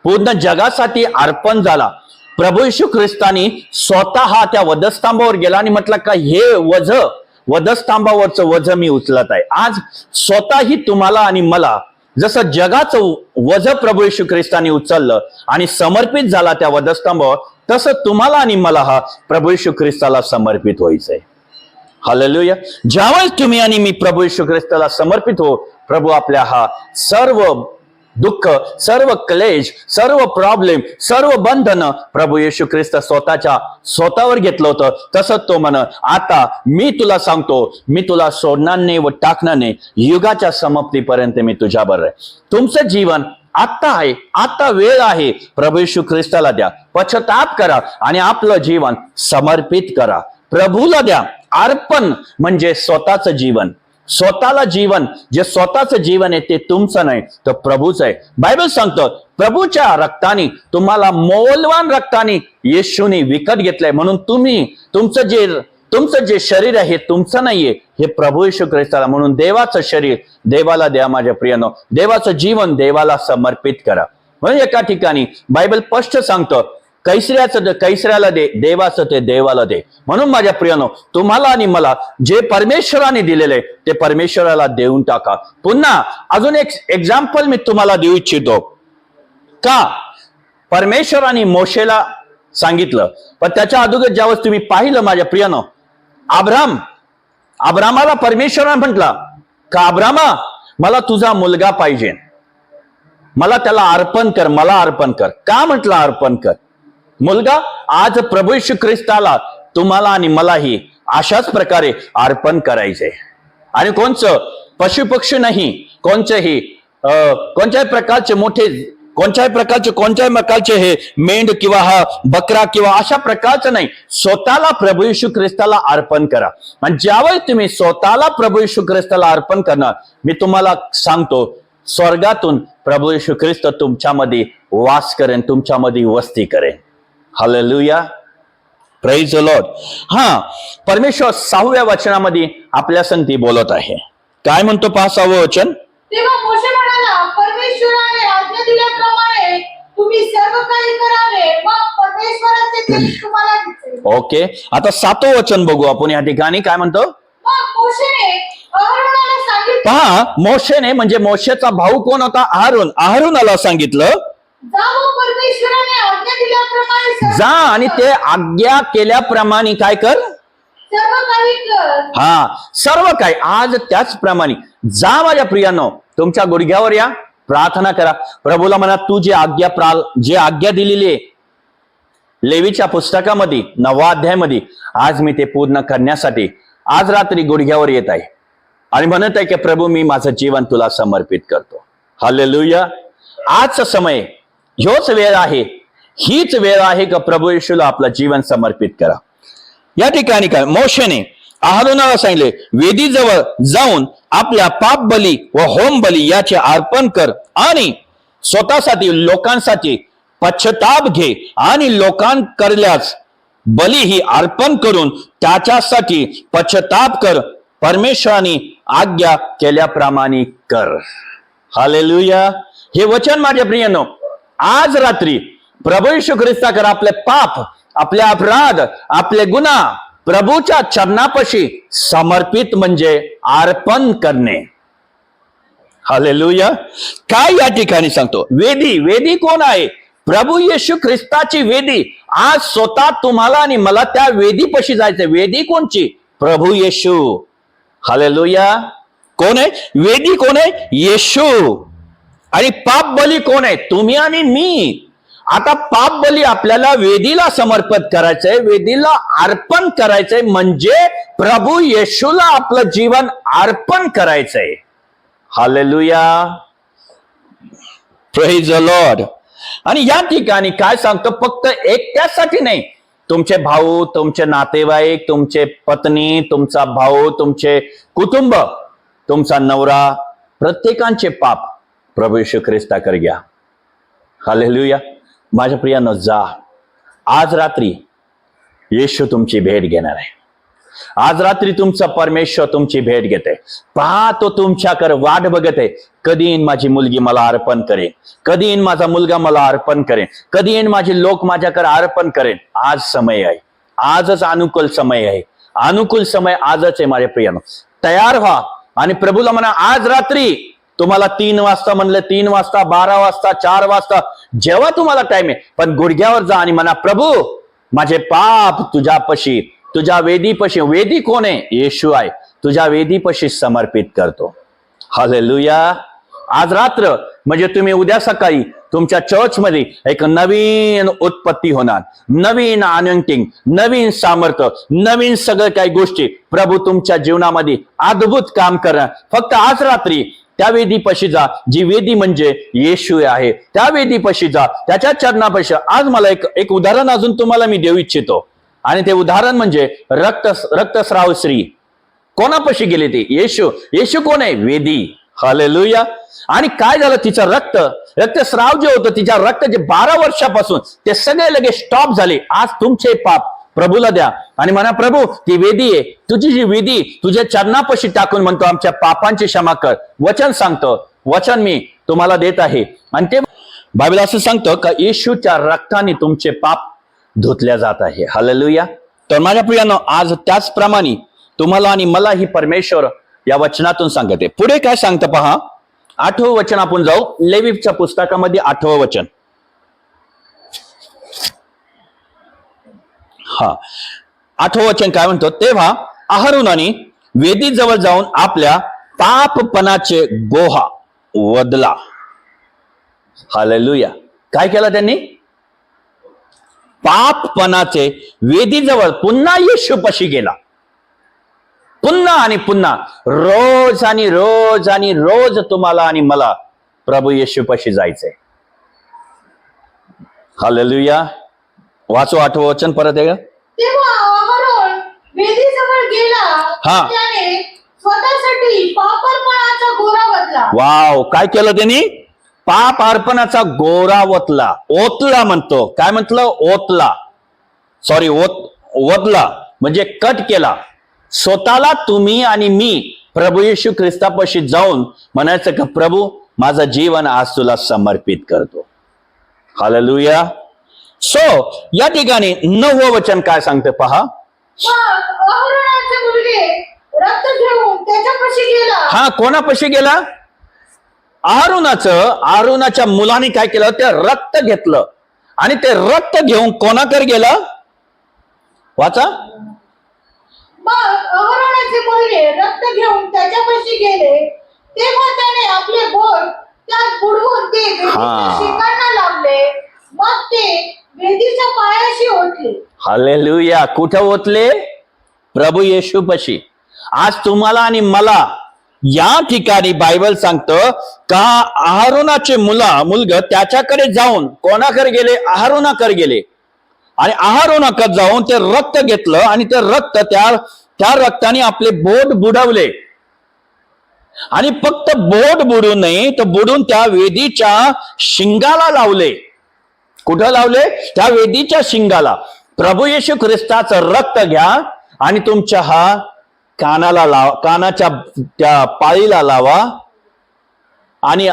पूर्ण जगासाठी अर्पण झाला. प्रभू येशू ख्रिस्तानी स्वतः त्या वधस्तंभावर गेला आणि म्हटलं का हे वधस्तंभावरचं वज मी उचलत आहे. आज स्वतःही तुम्हाला आणि मला जसं जगाचं वज प्रभू येशू ख्रिस्तानी उचललं आणि समर्पित झाला त्या वधस्तंभावर, तसं तुम्हाला आणि मला हा प्रभू येशू ख्रिस्ताला समर्पित व्हायचंय. हालेलुया. ज्यावेळेस तुम्ही आणि मी प्रभू येशू ख्रिस्ताला समर्पित हो, प्रभू आपल्या हा सर्व दुःख, सर्व क्लेश, सर्व प्रॉब्लेम, सर्व बंधन प्रभू येशू ख्रिस्त स्वतःवर घेतलं होतं. तसंच तो म्हण, आता मी तुला सांगतो, मी तुला सोडणार नाही व टाकणार नाही, युगाच्या समाप्तीपर्यंत मी तुझ्याबरोबर आहे. तुमचं जीवन आता आहे, आता वेळ आहे. प्रभू येशू ख्रिस्ताला द्या, पश्चाताप करा आणि आपलं जीवन समर्पित करा, प्रभूला द्या. अर्पण म्हणजे स्वतःचं जीवन, स्वतःला जीवन, जे स्वतःचं जीवन आहे ते तुमचं नाही तर प्रभूच आहे. बायबल सांगतो प्रभूच्या रक्ताने, मौल्यवान रक्ताने येशूने विकत घेतलंय. म्हणून तुमचं जे शरीर आहे हे तुमचं नाहीये, हे प्रभू येशू ख्रिस्ताला. म्हणून देवाचं शरीर देवाला द्या माझ्या प्रियानो, देवाचं जीवन देवाला समर्पित करा. म्हणून एका ठिकाणी बायबल स्पष्ट सांगतो, कैसऱ्याचं कैसऱ्याला दे, देवाचं ते देवाला दे. म्हणून माझ्या प्रियानो, तुम्हाला आणि मला जे परमेश्वराने दिलेले ते परमेश्वराला देऊन टाका. पुन्हा अजून एक एक्झाम्पल मी तुम्हाला देऊ इच्छितो. का परमेश्वराने मोशेला सांगितलं, पण त्याच्या अगोदर ज्यावेळेस तुम्ही पाहिलं माझ्या प्रियानो, अब्रामाला परमेश्वराने म्हटला का अब्रामा, मला तुझा मुलगा पाहिजे, मला त्याला अर्पण कर, मला अर्पण कर. का म्हटलं अर्पण कर? मुलगा. आज प्रभू येशू ख्रिस्ताला तुम्हाला आणि मलाही अशाच प्रकारे अर्पण करायचे. आणि कोणचं पशु पक्षी नाही, कोणत्याही प्रकारचे हे मेंढ किंवा हा बकरा किंवा अशा प्रकारचं नाही, स्वतःला प्रभू येशू ख्रिस्ताला अर्पण करा. आणि ज्यावेळी तुम्ही स्वतःला प्रभू येशू ख्रिस्ताला अर्पण करणार, मी तुम्हाला सांगतो स्वर्गातून प्रभू येशू ख्रिस्त तुमच्यामध्ये वास करेन, तुमच्यामध्ये वस्ती करेन. Hallelujah, praise the Lord. परमेश्वर 6व्या वचनामध्ये आपल्या संगती बोलत आहे. काय म्हणतो पहा 6वं वचन. तेव्हा मोशे म्हणाला, परमेश्वराने आज्ञा दिल्याप्रमाणे तुम्ही सर्व काही करावे, मग परमेश्वराचे तेज तुम्हाला दिसेल. ओके, आता 7वं वचन बघू आपण या ठिकाणी. काय म्हणतो? मग मोशेने अहरोनाला सांगितलं. पहा, मोशेने म्हणजे मोशेचा भाऊ कोण होता? अहरोनाला सांगितलं, परमेश्वराने आज्ञा दिल्याप्रमाणे जा आणि ते आज्ञा केल्याप्रमाणे काय कर, सर्व काही कर. सर्व काही. आज त्याचप्रमाणे जा माझ्या प्रियानो, तुमच्या गुडघ्यावर या, प्रार्थना करा, प्रभूला म्हणा तू जे आज्ञा दिलेली आहे लेवीच्या पुस्तकामध्ये 9व्या अध्यायामध्ये, आज मी ते पूर्ण करण्यासाठी आज रात्री गुडघ्यावर येत आहे आणि म्हणत आहे की प्रभू मी माझं जीवन तुला समर्पित करतो. हालेलुया. आजचा समय ह्योच वेळ आहे, हीच वेळ आहे का प्रभू येशूला आपलं जीवन समर्पित करा. या ठिकाणी काय मोशेने अहरोनाला सांगितले, वेदीजवळ जाऊन आपल्या पाप बली व होम बली याचे अर्पण कर आणि स्वतःसाठी लोकांसाठी पश्चाताप घे आणि लोकांकरल्यास बली ही अर्पण करून त्याच्यासाठी पश्चाताप कर, परमेश्वराने आज्ञा केल्याप्रमाणे कर. हालेलुया. हे वचन माझ्या प्रियानो, आज रात्री प्रभू येशू ख्रिस्ताकडे आपले पाप, आपले अपराध, आपले गुन्हा प्रभूच्या चरणापाशी समर्पित म्हणजे अर्पण करणे. हालेलुया. काय या ठिकाणी सांगतो? वेदी कोण आहे? प्रभू येशू ख्रिस्ताची वेदी. आज स्वतः तुम्हाला आणि मला त्या वेदीपाशी जायचंय. वेदी कोणची? प्रभू येशू. हालेलुया. कोण आहे वेदी? कोण आहे? येशू. आणि पाप बली कोण आहे? तुम्ही आणि मी. आता पाप बली आपल्याला वेदीला समर्पित करायचंय, वेदीला अर्पण करायचंय, म्हणजे प्रभू येशूला आपलं जीवन अर्पण करायचंय. Hallelujah, praise the Lord. आणि या ठिकाणी काय सांगतो? फक्त एकट्यासाठी नाही, तुमचे भाऊ, तुमचे नातेवाईक, तुमचे पत्नी, तुमचा भाऊ, तुमचे कुटुंब, तुमचा नवरा, प्रत्येकांचे पाप प्रभू येशू ख्रिस्ताकडे घ्या. हालेलुया. माझ्या प्रियानो, जा. आज रात्री येशू तुमची भेट घेणार आहे. आज रात्री तुमचा परमेश्वर तुमची भेट घेते. पहा, तो तुमच्याकडे वाट बघत आहे. कधी येईन माझी मुलगी मला अर्पण करेन, कधी येईन माझा मुलगा मला अर्पण करेन, कधी येईन माझे लोक माझ्याकडे अर्पण करेन. आज समय आहे. आजच अनुकूल समय आहे. अनुकूल समय आजच आहे. माझ्या प्रियानो, तयार व्हा आणि प्रभूला म्हणा, आज रात्री तुम्हाला 3 वाजता म्हणलं, 3 वाजता, 12 वाजता, 4 वाजता, जेव्हा तुम्हाला टाइम आहे, पण गुडघ्यावर जा आणि म्हणा, प्रभू माझे पाप तुझ्यापाशी, तुझ्या वेदीपाशी. वेदी कोण आहे? येशू आहे. तुझ्या वेदीपाशी समर्पित करतो. हालेलुया. आज रात्र म्हणजे तुम्ही उद्या सकाळी तुमच्या चर्चमध्ये एक नवीन उत्पत्ती होणार, नवीन अनॉइंटिंग, नवीन सामर्थ्य, नवीन सगळं काही गोष्टी प्रभू तुमच्या जीवनामध्ये अद्भुत काम करणार. फक्त आज रात्री त्या वेदीपाशी जा, जी वेदी म्हणजे येशू आहे. त्या वेदीपाशी जा, त्याच्या चरणापाशी. आज मला एक उदाहरण अजून तुम्हाला मी देऊ इच्छितो, आणि ते उदाहरण म्हणजे रक्तस्राव स्त्री. कोणापाशी गेले ते? येशू. येशू कोण आहे? वेदी. हालेलुया. आणि काय झालं? तिचं रक्तस्राव जे होतं, तिच्या रक्त जे 12 वर्षापासून, ते सगळे लगेच स्टॉप झाले. आज तुमचे पाप प्रभूला द्या आणि म्हणा, प्रभू ती वेदी आहे, तुझी जी वेदी तुझ्या चरणापाशी टाकून म्हणतो, आमच्या पापांची क्षमा कर. वचन सांगतो, वचन मी तुम्हाला देत आहे. आणि ते बायबल असं सांगतं का येशूच्या रक्ताने तुमचे पाप धुतल्या जात आहे. हालेलुया. तर माझ्या प्रियानो, आज त्याचप्रमाणे तुम्हाला आणि मला ही परमेश्वर या वचनातून सांगते. पुढे काय सांगतं पहा. 8वं वचन आपण जाऊ. लेवीच्या पुस्तकामध्ये 8वं वचन. 8वं वचन काय म्हणतो? तेव्हा अहरोनाने वेदीजवळ जाऊन आपल्या पापपणाचे गोहा वदला. हालेलुया. काय केलं त्यांनी? पापपणाचे वेदीजवळ पुन्हा येशूपाशी गेला. पुन्हा आणि पुन्हा, रोज आणि रोज आणि रोज तुम्हाला आणि मला प्रभू येशूपाशी जायचंय. हालेलुया. वाचो 8वं वचन परत एकदा. तेव्हा अहरोन वेदीजवळ गेला. हा. त्याने स्वतःसाठी पापार्पणाचा गोरा बदला. वाव. काय केलं त्यांनी? पाप अर्पणाचा गोरा ओतला म्हणतो. काय म्हटलं? ओतला. सॉरी, ओतला म्हणजे कट केला. स्वतःला तुम्ही आणि मी प्रभू येशू ख्रिस्तापाशी जाऊन म्हणायचं का, प्रभू माझं जीवन आज तुला समर्पित करतो. हालेलुया. सो या ठिकाणी 9वं वचन काय सांगते पहा. मग अहरोनाचे मुलगे रक्त घेऊन त्याच्यापाशी गेला. हा, कोणापाशी गेला? अहरोनाच्या मुलाने काय केलं? ते रक्त घेतलं आणि ते रक्त घेऊन कोणाकडे गेलं? वाचा. मग अहरोनाचे मुलगे रक्त घेऊन त्याच्यापाशी गेले. तेव्हा त्याने आपले बोट त्यात बुडवून ते वेदीच्या शिंगांना लावले. मग ते वेदीच्या पायाशी ओतले. हालेलुया. कुठं ओतले? प्रभू येशूपाशी. आज तुम्हाला आणि मला या ठिकाणी बायबल सांगतं का अहरोनाचे मुलगा त्याच्याकडे जाऊन कोणाकडे गेले? अहरोनाकडे गेले आणि अहरोनाकडे जाऊन ते रक्त घेतलं आणि ते रक्त त्या रक्ताने आपले बोट बुडवले. आणि फक्त बोट बुडू नये तर बुडून त्या वेदीच्या शिंगाला लावले. कुठं लावले? त्या वेदीच्या शिंगाला. प्रभू येशू ख्रिस्ताचं रक्त घ्या आणि तुमच्या कानाला लावा, कानाच्या त्या पाळीला लावा आणि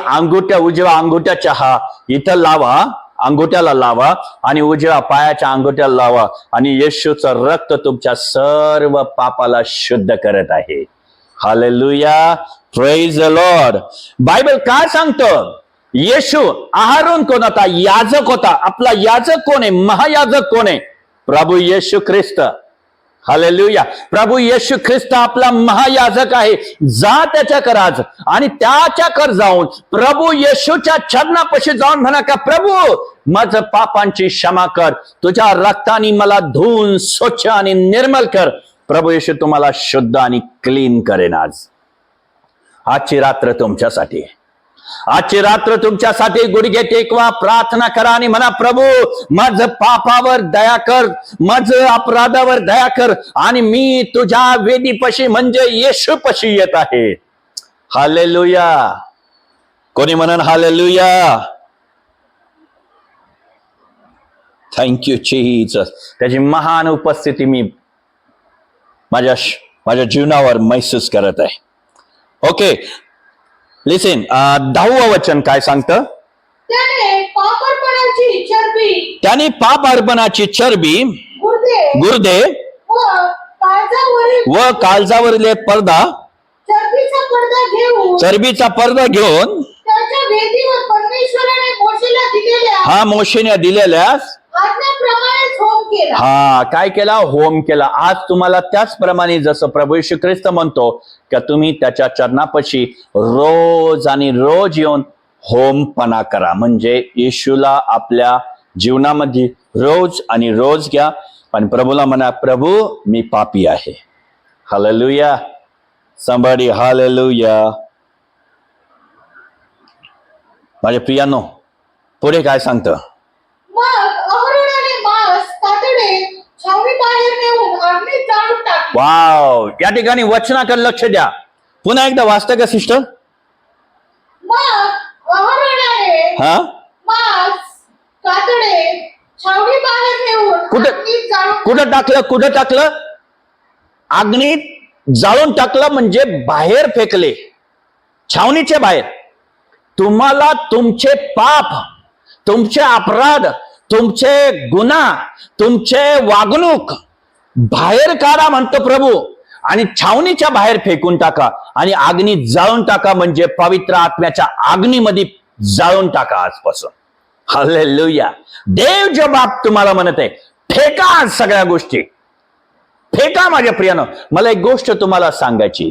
उजव्या अंगुठ्याच्या इथं लावा, अंगुठ्याला लावा आणि उजव्या पायाच्या अंगुठ्याला लावा. आणि येशूचं रक्त तुमच्या सर्व पापाला शुद्ध करत आहे. Hallelujah. Praise the Lord. Bible काय सांगतं? येशू अहरोन कोण होता? याजक होता. आपला याजक कोण आहे? महायाजक कोण आहे? प्रभू येशू ख्रिस्त. हालेलुया. प्रभू येशू ख्रिस्त आपला महायाजक आहे. जा त्याच्याकडे आज आणि त्याच्याकडे जाऊन प्रभू येशूच्या चरणापाशी जाऊन म्हणा का, प्रभू माझं पापांची क्षमा कर, तुझ्या रक्ताने मला धुवून स्वच्छ आणि निर्मल कर. प्रभू येशू तुम्हाला शुद्ध आणि क्लीन करेन. आजची रात्र तुमच्यासाठी. आजची रात्र तुमच्यासाठी गुडघे टेकवा, प्रार्थना करा आणि म्हणा, प्रभू माझ पापावर दया कर, माझ अपराधावर दया कर आणि मी तुझ्या वेदीपाशी म्हणजे येशूपाशी येत आहे. हालेलुया. कोणी म्हणन हालेलुया. Thank you Jesus. त्याची महान उपस्थिती मी माझ्या जीवनावर महसूस करत आहे. ओके, लिसन. 10वं वचन काय सांगतं? त्याने पाप अर्पणाची चरबी गुर्दे व काळजावरील पडदा चरबीचा पडदा घेऊन त्याच्या वेदीवर परमेश्वराने मोशेला दिलेल्या मोशेने दिलेल्यास आज्ञेप्रमाणेच होम केला. काय केला? होम केला. आज तुम्हाला त्याचप्रमाणे जसं प्रभू येशू ख्रिस्त म्हणतो की तुम्ही त्याच्या चरणापाशी रोज आणि रोज येऊन होमपणा करा, म्हणजे येशूला आपल्या जीवनामध्ये रोज आणि रोज घ्या आणि प्रभूला म्हणा, प्रभू मी पापी आहे. हालेलुया. somebody hallelujah. माझ्या प्रियानो, पुढे काय सांगतं? मग अहरोनाने मांस कातडे छावणी बाहेर नेऊन अग्नीत जाळून टाकले. वाव. या ठिकाणी वचनाकडे लक्ष द्या. पुन्हा एकदा वाचता का सिस्टर? मग अहरोनाने मांस कातडे छावणी बाहेर नेऊन अग्नीत जाळून. कुठं टाकलं? अग्नीत जाळून टाकलं, म्हणजे बाहेर फेकले, छावणीचे बाहेर. तुम्हाला तुमचे पाप, तुमचे अपराध, तुमचे गुन्हा, तुमचे वागणूक बाहेर काढा म्हणतो प्रभू, आणि छावणीच्या बाहेर फेकून टाका आणि अग्नीत जाळून टाका, म्हणजे पवित्र आत्म्याच्या अग्नीमध्ये जाळून टाका आजपासून. हालेलुया. देव जो बाप तुम्हाला म्हणत आहे, फेका सगळ्या गोष्टी, फेका. माझ्या प्रियानं, मला एक गोष्ट तुम्हाला सांगायची.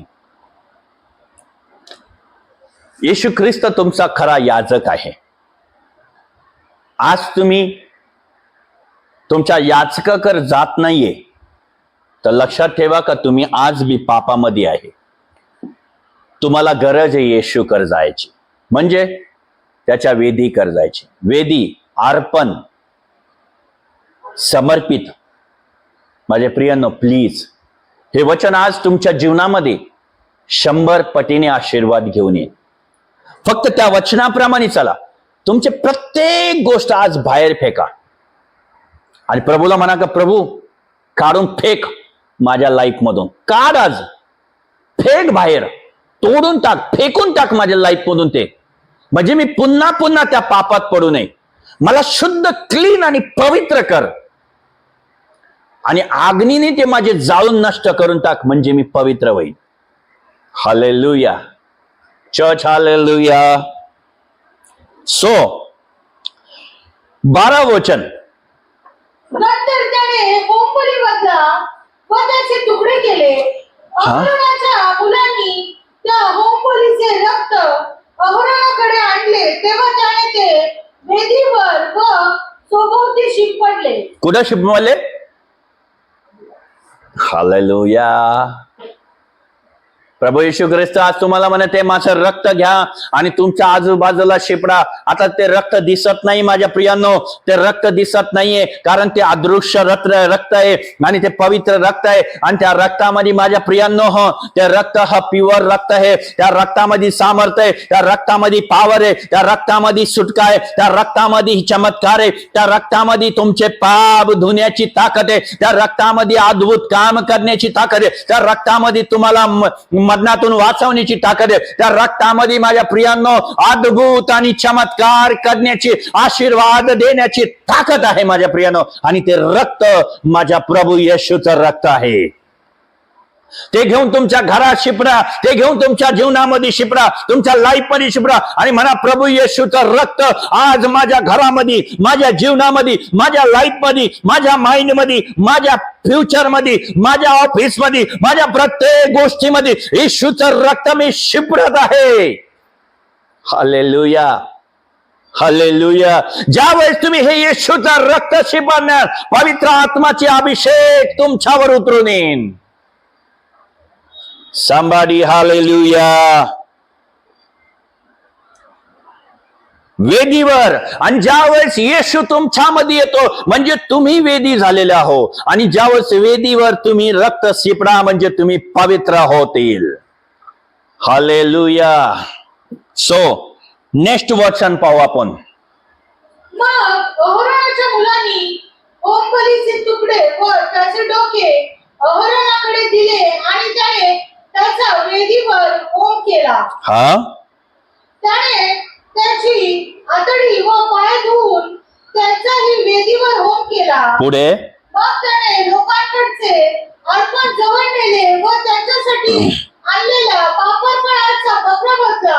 येशू ख्रिस्त तुमचा खरा याजक आहे. आज तुम्ही तुमच्या याचकाकडे जात नाहीये तर लक्षात ठेवा का तुम्ही आज बी पापामध्ये आहे. तुम्हाला गरज आहे येशूकडे जायची, म्हणजे त्याच्या वेदीकडे जायची. वेदी, अर्पण, समर्पित. माझ्या प्रियांनो, प्लीज हे वचन आज तुमच्या जीवनामध्ये 100 पटीने आशीर्वाद घेऊन येईल. फक्त त्या वचनाप्रमाणे चला. तुमचे प्रत्येक गोष्ट आज बाहेर फेका आणि प्रभूला म्हणा का, प्रभू काढून फेक माझ्या लाईफ मधून, काढ आज, फेक बाहेर, तोडून टाक, फेकून टाक माझ्या लाईफ मधून ते, म्हणजे मी पुन्हा पुन्हा त्या पापात पडू नये. मला शुद्ध, क्लीन आणि पवित्र कर आणि अग्नीने ते माझे जाळून नष्ट करून टाक, म्हणजे मी पवित्र होईल. हालेलुया. Church, hallelujah. सो 12 वचन. नंतर त्याने होमबली बांधला व त्याचे तुकडे केले. अहरोनाच्या मुलांनी त्या होमबलीचे रक्त अहरोनाकडे आणले, तेव्हा त्याने ते वेदीवर व सोभोवती शिंपडले. कुठं शिंपडले? हालेलुया. प्रभू येशू ख्रिस्त आज तुम्हाला म्हणते, माझं रक्त घ्या आणि तुमच्या आजूबाजूला शिपडा. आता ते रक्त दिसत नाही माझ्या प्रियांनो, ते रक्त दिसत नाहीये, कारण ते अदृश्य रक्त आहे आणि ते पवित्र रक्त आहे. आणि त्या रक्तामध्ये माझ्या प्रियांनो, ते रक्त हा प्युअर रक्त आहे. त्या रक्तामध्ये सामर्थ्य आहे, त्या रक्तामध्ये पॉवर आहे, त्या रक्तामध्ये सुटका आहे, त्या रक्तामध्ये चमत्कार आहे, त्या रक्तामध्ये तुमचे पाप धुण्याची ताकद आहे, त्या रक्तामध्ये अद्भुत काम करण्याची ताकद आहे, त्या रक्तामध्ये तुम्हाला मरणातून वाचवण्याची ताकद आहे, त्या रक्तामध्ये माझ्या प्रियांनो अद्भुत आणि चमत्कार करण्याची, आशीर्वाद देण्याची ताकद आहे माझ्या प्रियांनो. आणि ते रक्त माझ्या प्रभू येशूचं रक्त आहे. ते घेऊन तुमच्या घरात शिपडा, ते घेऊन तुमच्या जीवनामध्ये शिपडा, तुमच्या लाईफ मध्ये शिपडा आणि म्हणा, प्रभू येशूचं रक्त आज माझ्या घरामध्ये, माझ्या जीवनामध्ये, माझ्या लाईफ मध्ये, माझ्या माइंड मध्ये, माझ्या फ्युचर मध्ये, माझ्या ऑफिस मध्ये, माझ्या प्रत्येक गोष्टीमध्ये येशूचं रक्त मी शिपडत आहे. हालेलुया. हालेलुया. ज्या वेळेस तुम्ही हे येशूचं रक्त शिपडणार, पवित्र आत्माचे अभिषेक तुमच्यावर उतरून येईल. Somebody hallelujah. वेदीवर. आणि ज्यावेळेस येशू तुमच्यामध्ये येतो म्हणजे तुम्ही वेदी झालेले आहो. आणि ज्यावेळेस वेदीवर तुम्ही रक्त शिपडा म्हणजे तुम्ही पवित्र होतील. हालेलुया. सो नेक्स्ट वचन पाहू आपण. मग अहोराच्या मुलांनी होमबलीचे तुकडे व त्याचे डोके अहोराकडे दिले आणि त्याने त्याचा वेदीवर होम केला. हा, त्याने त्याची आतडी व पाय धुवून त्याचाही वेदीवर होम केला. पुढे मग त्याने लोकांकडचे अर्पण जवळ नेले व त्यांच्यासाठी आणलेला पापार्पणाचा बकरा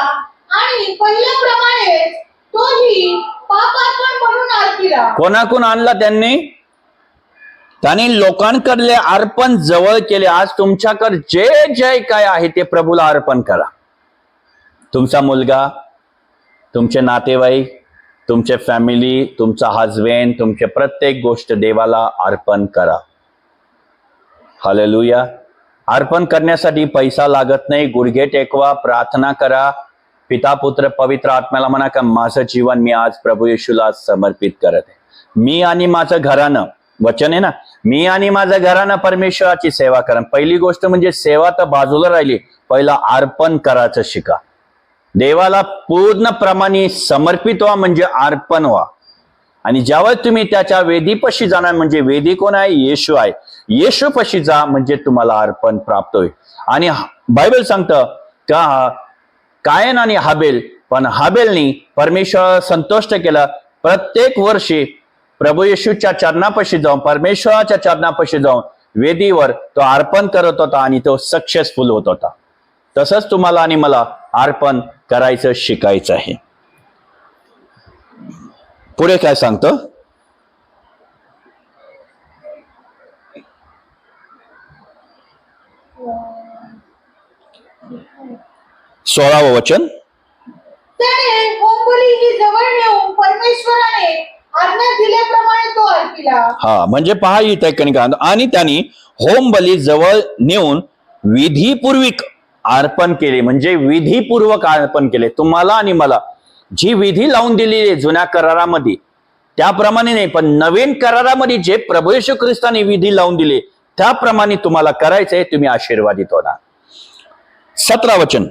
आणि पहिल्याप्रमाणे तोही पापार्पण म्हणून अर्पिला. कोणाकून आणला त्यांनी? त्यांनी लोकांकडले अर्पण जवळ केले. आज तुमच्याकडे जे जे काय आहे ते प्रभूला अर्पण करा. तुमचा मुलगा, तुमचे नातेवाईक, तुमचे फॅमिली, तुमचा हजबंड, तुमचे प्रत्येक गोष्ट देवाला अर्पण करा. हालेलुया. अर्पण करण्यासाठी पैसा लागत नाही. गुडघे टेकवा, प्रार्थना करा. पिता पुत्र पवित्र आत्म्याला म्हणा का माझं जीवन मी आज प्रभू येशूला समर्पित करत आहे. मी आणि माझं घरानं, वचन आहे ना, मी आणि माझं घरानं परमेश्वराची सेवा करा. पहिली गोष्ट म्हणजे सेवा तर बाजूला राहिली, पहिला अर्पण करायचं शिका. देवाला पूर्णप्रमाणे समर्पित व्हा म्हणजे अर्पण व्हा. आणि ज्यावेळेस तुम्ही त्याच्या वेदीपाशी जाणार म्हणजे वेदी कोण आहे? येशू आहे. येशूपाशी जा म्हणजे तुम्हाला अर्पण प्राप्त होईल. आणि बायबल सांगतं का कायन आणि हाबेल, पण हाबेलनी परमेश्वर संतुष्ट केला. प्रत्येक वर्षी प्रभू येशूच्या चरणापाशी जाऊन, परमेश्वराच्या चरणापाशी जाऊन वेदीवर तो अर्पण करत होता आणि तो सक्सेसफुल होत होता. तसंच तुम्हाला आणि मला अर्पण करायचं शिकायचं आहे. पुढे काय सांगतं? 16व वचन. त्याने होमबली ही जवळ नेऊन परमेश्वराने आज्ञा दिल्याप्रमाणे तो अर्पिला. हा, म्हणजे पहा इथे कणिका. आणि त्यांनी होम बली जवळ नेऊन विधीपूर्वक अर्पण केले म्हणजे विधीपूर्वक अर्पण केले. तुम्हाला आणि मला जी विधी लावून दिलेली आहे जुन्या करारामध्ये त्याप्रमाणे नाही, पण नवीन करारामध्ये जे प्रभू येशू ख्रिस्ताने विधी लावून दिले त्याप्रमाणे तुम्हाला करायचंय. तुम्ही आशीर्वादित होणार. 17 वचन.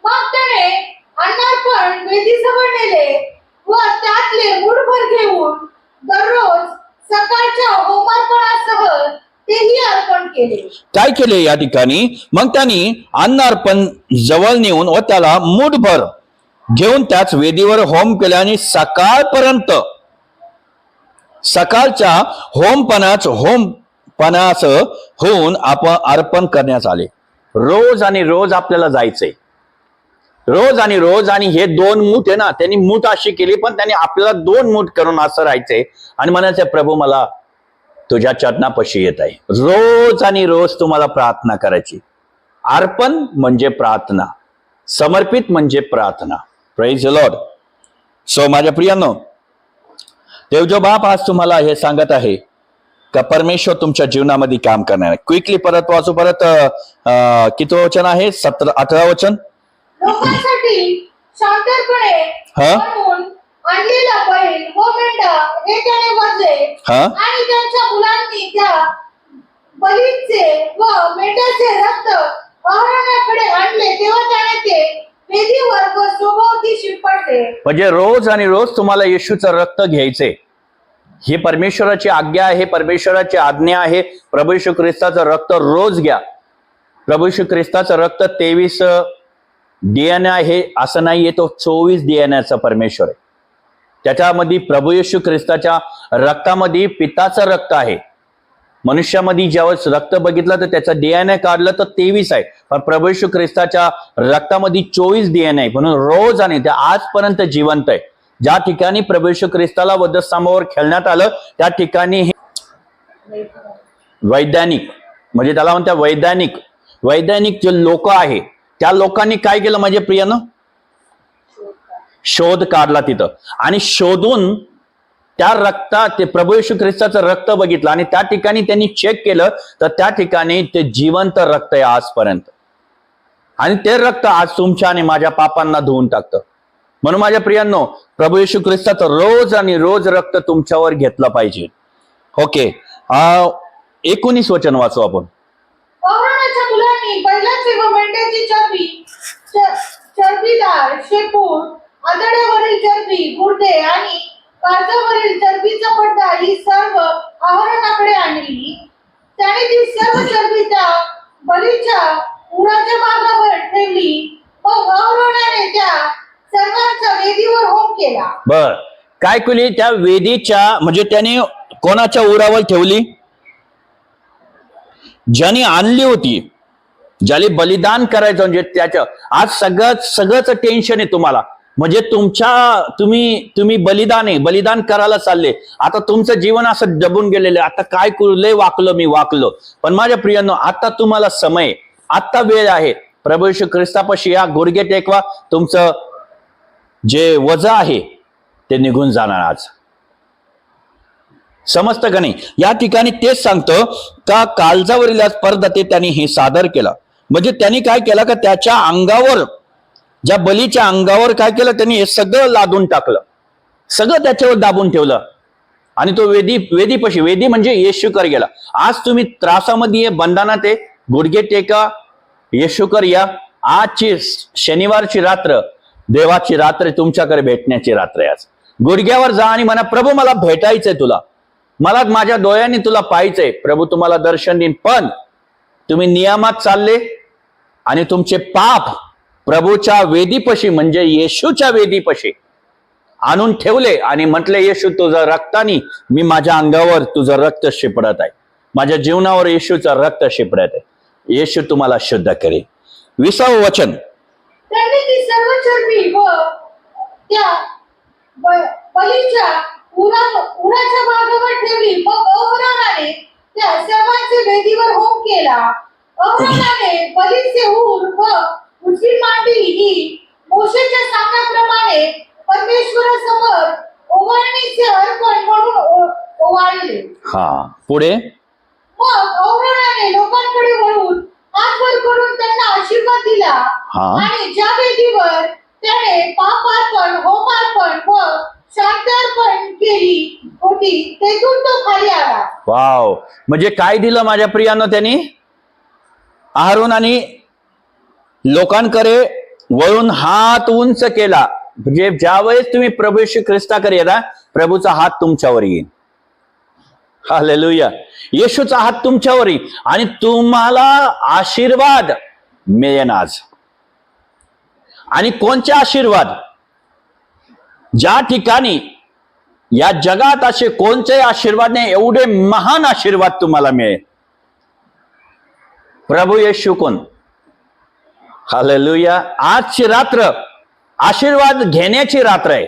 मग त्याने अन्नार्पण वेदीजवळ नेले व त्यातले मूठभर घेऊन दररोज सकाळच्या होमार्पणासह तेही अर्पण केले. काय केले या ठिकाणी? मग त्यांनी अन्न अर्पण जवळ नेऊन व त्याला मूठभर घेऊन त्याच वेदीवर होम केले आणि सकाळपर्यंत सकाळच्या होमपणास होऊन आपण अर्पण करण्यात आले. रोज आणि रोज आपल्याला जायचंय, रोज आणि रोज. आणि हे 2 मूठ आहे ना, त्यांनी मूठ अशी केली, पण त्यांनी आपल्याला 2 मूठ करून असं राहायचंय आणि म्हणायचं प्रभू मला तुझ्या चरणापाशी येत आहे. रोज आणि रोज तुम्हाला प्रार्थना करायची. अर्पण म्हणजे प्रार्थना, समर्पित म्हणजे प्रार्थना. Praise the Lord. सो माझ्या प्रियांनो, देव जो बाप आज तुम्हाला हे सांगत आहे का परमेश्वर तुमच्या जीवनामध्ये काम करणार आहे. क्विकली परत वाचू. परत किती वचन आहे? 18 वचन. लोकांसाठी शांतपणे म्हणून आणलेला बैल व मेंढा हे त्याने वधले आणि त्यांच्या मुलांनी त्या बलीचे व मेंढ्याचे रक्त अहोराकडे आणले तेव्हा त्याने ते वेदीवर व सभोवती शिंपडले. म्हणजे रोज आणि रोज तुम्हाला येशूचं रक्त घ्यायचंय. ही परमेश्वराची आज्ञा आहे, परमेश्वराची आज्ञा आहे. प्रभू येशू ख्रिस्ताचं रक्त रोज घ्या. प्रभू येशू ख्रिस्ताचं रक्त 23 DNA आहे असं नाहीये, तो 24 DNAचा परमेश्वर आहे. त्याच्यामध्ये प्रभू येशू ख्रिस्ताच्या रक्तामध्ये पिताचं रक्त आहे. मनुष्यामध्ये ज्यावेळेस रक्त बघितलं तर त्याचा DNA काढलं तर 23 आहे, पण प्रभू येशू ख्रिस्ताच्या रक्तामध्ये 24 DNA आहे. म्हणून रोज आणि ते आजपर्यंत जिवंत आहे. ज्या ठिकाणी प्रभू येशू ख्रिस्ताला वधस्तंभावर खेळण्यात आलं त्या ठिकाणी वैज्ञानिक म्हणजे त्याला म्हणतात वैज्ञानिक जे लोक आहे त्या लोकांनी काय केलं म्हणजे प्रियानं? शोध काढला तिथं आणि शोधून त्या रक्तात ते प्रभू येशू ख्रिस्ताचं रक्त बघितलं आणि त्या ठिकाणी त्यांनी चेक केलं तर त्या ठिकाणी ते जिवंत रक्त आहे आजपर्यंत. आणि ते रक्त आज तुमच्या आणि माझ्या पापांना धुवून टाकतं. म्हणून माझ्या प्रियांनो, प्रभू येशू ख्रिस्ताचं रोज आणि रोज रक्त तुमच्यावर घेतलं पाहिजे. ओके, 19 वचन वाचू आपण. अहरोनाच्या मुलांनी बैलाची व मेंढ्याची चरबीदार शेपूट, आतड्यावरील चरबी, गुर्दे आणि काळजावरील चरबीचा पडदा ही सर्व अहरोनाकडे आणली. त्याने ती सर्व चरबी त्या बलीच्या उराच्या भागावर ठेवली. मग अहरोनाने त्या सर्वांचा वेदीवर होम केला. बर, काय केली? त्या वेदीच्या म्हणजे त्याने कोणाच्या उरावर ठेवली? ज्याने आणली होती, ज्याला बलिदान करायचं, म्हणजे त्याच्या आज सगळंच टेन्शन आहे तुम्हाला. म्हणजे तुम्ही बलिदान करायला चालले. आता तुमचं जीवन असं दबून गेलेलं आहे. आता काय करू? लय वाकलो. पण माझ्या प्रियांनो, आता तुम्हाला समय, आता वेळ आहे. प्रभू येशू ख्रिस्तापाशी या, गुडघे टेकवा. तुमचं जे वजन आहे ते निघून जाणार आज. समजतं का नाही? या ठिकाणी तेच सांगतो का काळजावरील पडदा ते त्यांनी हे सादर केला. म्हणजे त्यांनी काय केलं का त्याच्या अंगावर, ज्या बलीच्या अंगावर काय केलं? त्यांनी हे सगळं लादून टाकलं, सगळं त्याच्यावर दाबून ठेवलं. आणि तो वेदीपाशी, वेदी म्हणजे येशूकर गेला. आज तुम्ही त्रासामध्ये बंधनात आहे, गुडघे टेका, येशूकर या. आजची शनिवारची रात्र देवाची रात्र, तुमच्याकडे भेटण्याची रात्र आहे. आज गुडघ्यावर जा आणि म्हणा, प्रभू मला भेटायचंय तुला, मला माझ्या डोळ्यांनी तुला पाहायचंय. प्रभू तुम्हाला दर्शन देईन. पण तुम्ही नियमात चालले आणि तुमचे पाप प्रभूच्या वेदीपाशी म्हणजे येशूच्या वेदीपाशी आणून ठेवले आणि म्हटले, येशू तुझं रक्तानी मी माझ्या अंगावर तुझं रक्त शिपडत आहे, माझ्या जीवनावर येशूचं रक्त शिपडत आहे. येशू तुम्हाला शुद्ध करेल. 20 वचन. त्यांनी ती सर्व चरबी व त्या बलीच्या उराच्या भागावर ठेवली. मग अहरोनाने त्या सर्वांचे वेदीवर होम केला. अहरोनाने बलीचे ऊर व उजवी मांडी ही मोशेच्या सांगण्याप्रमाणे परमेश्वरासमोर ओवाळणीचे अर्पण म्हणून ओवाळले. पुढे. मग अहरोनाने लोकांकडे वळून हात वर करून त्यांना आशीर्वाद दिला. आणि ज्या वेदीवर त्याने पापार्पण, होमार्पण व शांतार्पण केली होती तेथून तो खाली आला. वाव, म्हणजे काय दिलं माझ्या प्रियांनो त्यांनी? अहरोनाने लोकांकडे वळून हात उंच केला. म्हणजे ज्यावेळेस तुम्ही प्रभू येशू ख्रिस्ताकडे येता, प्रभूचा हात तुमच्यावर येईल. हालेलुया. येशूचा हात तुमच्यावर येईल आणि तुम्हाला आशीर्वाद मिळेल आज. आणि कोणते आशीर्वाद? ज्या ठिकाणी या जगात असे कोणते आशीर्वाद नाही, एवढे महान आशीर्वाद तुम्हाला मिळेल. प्रभू येशू कोण? हालेलुया. आजची रात्र आशीर्वाद घेण्याची रात्र आहे.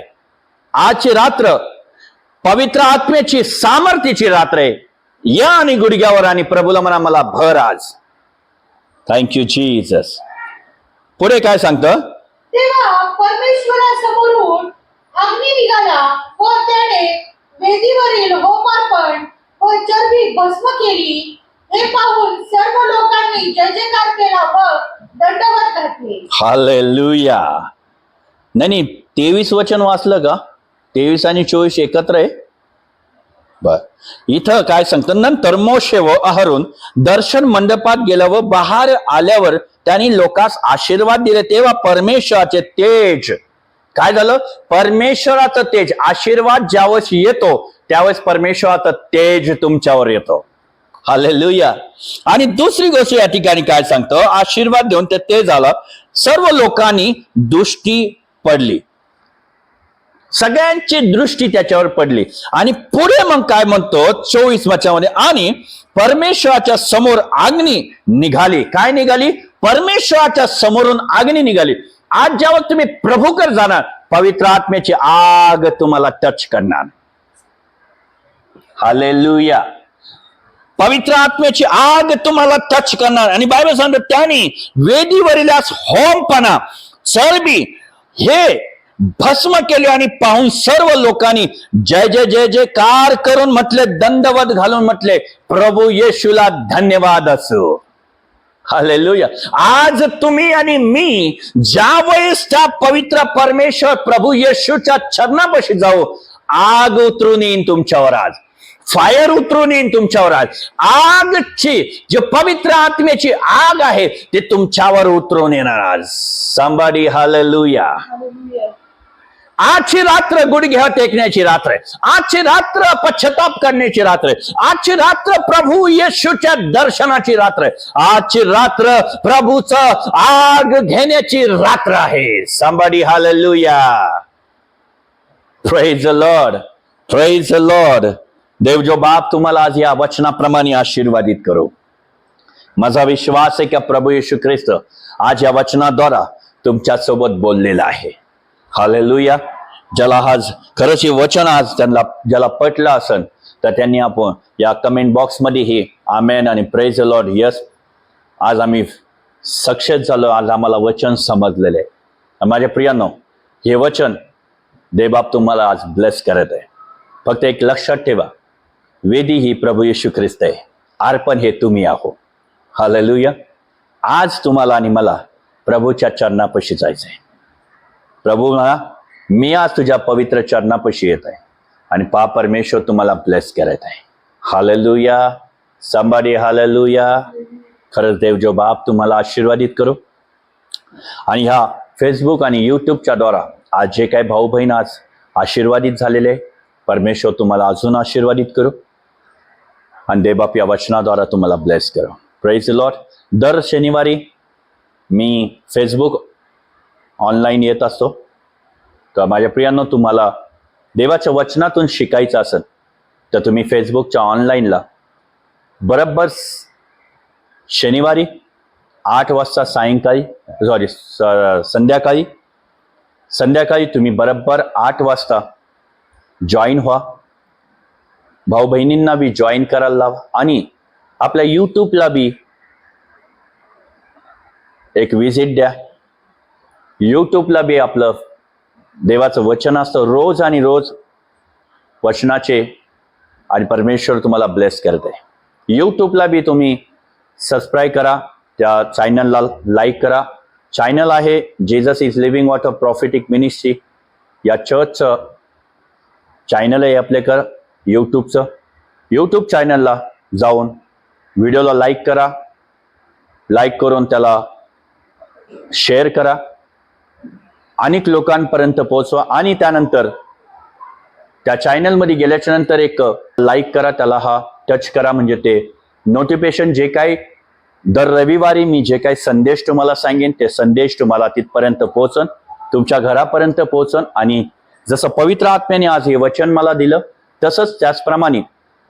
आजची रात्र पवित्र आत्म्याची सामर्थ्याची रात्र आहे. या आणि गुडघ्यावर आणि प्रभूला म्हणा, मला भर आज. Thank you Jesus. पुढे काय सांगतं? तेव्हा परमेश्वरासमोरून अग्नी निघाला व त्याने वेदीवरील होमार्पण व चरबी भस्म केली. हे पाहून सर्व लोकांनी जय जयकार केला व दंडवत घातले. हालेलुया. नाही, 23 वचन वाचलं का? 23 आणि 24 एकत्र आहे. बर, इथं काय सांगतं? नंतर मोशे व अहरोन दर्शन मंडपात गेला व बाहेर आल्यावर त्यांनी लोकांस आशीर्वाद दिले. तेव्हा परमेश्वराचे तेज काय झालं? परमेश्वराचं तेज, आशीर्वाद ज्यावेळेस येतो त्यावेळेस परमेश्वराचं तेज तुमच्यावर येतो. हालेलुया. आणि दुसरी गोष्ट या ठिकाणी काय सांगतो? आशीर्वाद देऊन ते झालं, सर्व लोकांनी दृष्टी पडली, सगळ्यांची दृष्टी त्याच्यावर पडली. आणि पुढे मग काय म्हणतो 24 वचनामध्ये, आणि परमेश्वराच्या समोर अग्नी निघाली. काय निघाली? परमेश्वराच्या समोरून अग्नी निघाली. आज जेव्हा तुम्ही प्रभूकडे जाणार, पवित्र आत्म्याची आग तुम्हाला टच करणार. हालेलुया. पवित्र आत्म्याची आग तुम्हाला टच करणार. आणि बायबल सांगतो त्याने वेदीवरील होमपणा, चरबी हे भस्म केले. आणि पाहून सर्व लोकांनी जय जय जय जयकार करून म्हटले, दंडवत घालून म्हटले, प्रभू येशूला धन्यवाद असो. हालेलुया. आज तुम्ही आणि मी ज्या वेळेस त्या पवित्र परमेश्वर प्रभू येशूच्या चरणापाशी जाऊ, आग उतरून येईन तुमच्यावर. आज फायर उतरून येईन तुमच्यावर. आज आगची जे पवित्र आत्म्याची आग आहे ते तुमच्यावर उतरून येणार आज. somebody hallelujah. हालेलुया. आजची रात्र गुडघ्या टेकण्याची रात्र आहे. आजची रात्र पश्चाताप करण्याची रात्र आहे. आजची रात्र प्रभू येशूच्या दर्शनाची रात्र आहे. आजची रात्र प्रभूचं आग घेण्याची रात्र आहे. somebody hallelujah. praise the Lord. praise the Lord. देव जो बाप तुम्हाला आज या वचनाप्रमाणे आशीर्वादित करो. माझा विश्वास आहे की प्रभू येशू ख्रिस्त आज या वचनाद्वारा तुमच्या सोबत बोललेला आहे. हालेलुया. ज्याला आज खरंच हे वचन आज त्यांना ज्याला पटलं असेल तर त्यांनी आपण या कमेंट बॉक्स मध्ये हे आमेन आणि प्रेज द लॉर्ड. यस, आज आम्ही सक्सेस झालो. आज आम्हाला वचन समजलेलं आहे. माझ्या प्रियांनो, हे वचन देवबाप तुम्हाला आज ब्लेस करत आहे. फक्त एक लक्षात ठेवा, वेदी ही प्रभू येशू ख्रिस्त आहे, अर्पण हे तुम्ही आहो. हालेलुया. आज तुम्हाला आणि मला प्रभूच्या चरणापाशी जायचं आहे. प्रभू म्हणा, मी आज तुझ्या पवित्र चरणापाशी येत आहे आणि परमेश्वर तुम्हाला ब्लेस करत आहे. हालेलुया. somebody hallelujah. खरंच देव जो बाप तुम्हाला आशीर्वादित करो. आणि ह्या फेसबुक आणि युट्यूबच्या द्वारा आज जे काही भाऊ बहीण आज आशीर्वादित झालेले, परमेश्वर तुम्हाला अजून आशीर्वादित करो आणि देवबाप या वचनाद्वारा तुम्हाला ब्लेस करो. Praise the Lord. दर शनिवारी मी फेसबुक ऑनलाईन येत असतो. तर माझ्या प्रियांनो, तुम्हाला देवाच्या वचनातून शिकायचं असेल तर तुम्ही फेसबुकच्या ऑनलाईनला बरोबर शनिवारी 8 वाजता संध्याकाळी तुम्ही बरोबर 8 वाजता जॉईन व्हा. भाऊ बहिणींना बी जॉईन करायला लावा आणि आपल्या युट्यूबला बी एक विजिट द्या. युट्यूबला बी आपलं देवाचं वचन असतं रोज आणि रोज वचनाचे, आणि परमेश्वर तुम्हाला ब्लेस करते. युट्यूबला बी तुम्ही सबस्क्राईब करा, त्या चॅनलला लाईक करा. चॅनल आहे Jesus is living water prophetic ministry, या चर्चचं चॅनल आहे आपल्याकडं युट्यूबचं. युट्यूब चॅनलला जाऊन व्हिडिओला लाईक करा. लाईक करून त्याला शेअर करा, अनेक लोकांपर्यंत पोहोचवा. आणि त्यानंतर त्या चॅनलमध्ये गेल्याच्या नंतर एक लाईक करा, त्याला हा टच करा, म्हणजे ते नोटिफिकेशन जे काही दर रविवारी मी जे काही संदेश तुम्हाला सांगेन ते संदेश तुम्हाला तिथपर्यंत पोहोचन, तुमच्या घरापर्यंत पोहोचन. आणि जसं पवित्र आत्म्याने आज हे वचन मला दिलं तसंच त्याचप्रमाणे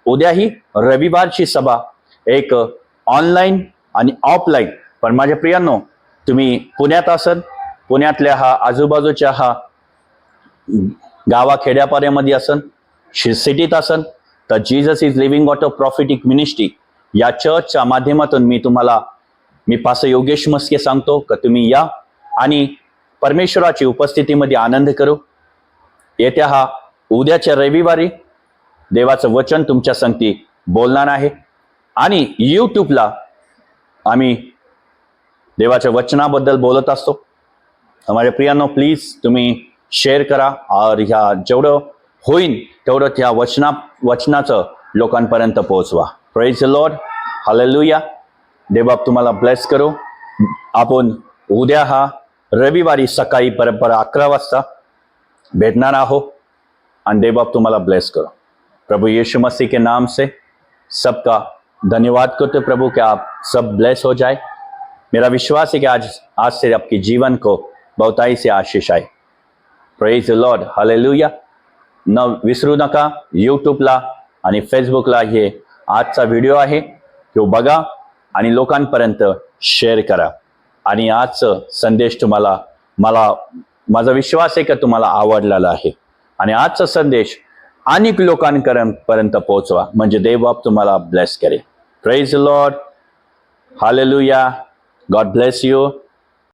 उद्याही रविवारची सभा एक ऑनलाईन आणि ऑफलाईन. पण माझ्या प्रियांनो, तुम्ही पुण्यात असाल, पुण्यातल्या हा आजूबाजूच्या हा गावाखेड्यापाड्यामध्ये असन, सिटीत असन, तर Jesus is living water prophetic ministry या चर्चच्या माध्यमातून मी पास्टर योगेश मस्के सांगतो की तुम्ही या आणि परमेश्वराची उपस्थितीमध्ये आनंद करू. येत्या हा उद्याच्या रविवारी देवाचं वचन तुमच्या संगती बोलणार आहे. आणि युट्यूबला आम्ही देवाच्या वचनाबद्दल बोलत असतो. माझ्या प्रियांनो, प्लीज तुम्ही शेअर करा और ह्या जेवढं होईल तेवढं त्या वचनाचं लोकांपर्यंत पोहोचवा. Praise the Lord. हालेलुया. देवबाप तुम्हाला ब्लेस करो. आपण उद्या हा रविवारी सकाळी बरोबर 11 वाजता भेटणार आहोत आणि देवबाप तुम्हाला ब्लेस करो. प्रभु यीशु मसीह के नाम से सबका धन्यवाद करते प्रभु कि आप सब ब्लेस हो जाए. मेरा विश्वास है कि आज से आपके जीवन को बहुताई से आशीष आए. Praise the Lord. हालेलुया. न विसरू नका, यूट्यूबला आणि फेसबुकला हे आजचा व्हिडिओ आहे तो बघा आणि लोकांपर्यंत शेअर करा. आणि आजचं संदेश माझा विश्वास आहे की तुम्हाला आवडलेला आहे आणि आजचा संदेश अनेक लोकांपर्यंत पोहोचवा, म्हणजे देवबाप तुम्हाला ब्लेस करेल. Praise the Lord. Hallelujah. God bless you.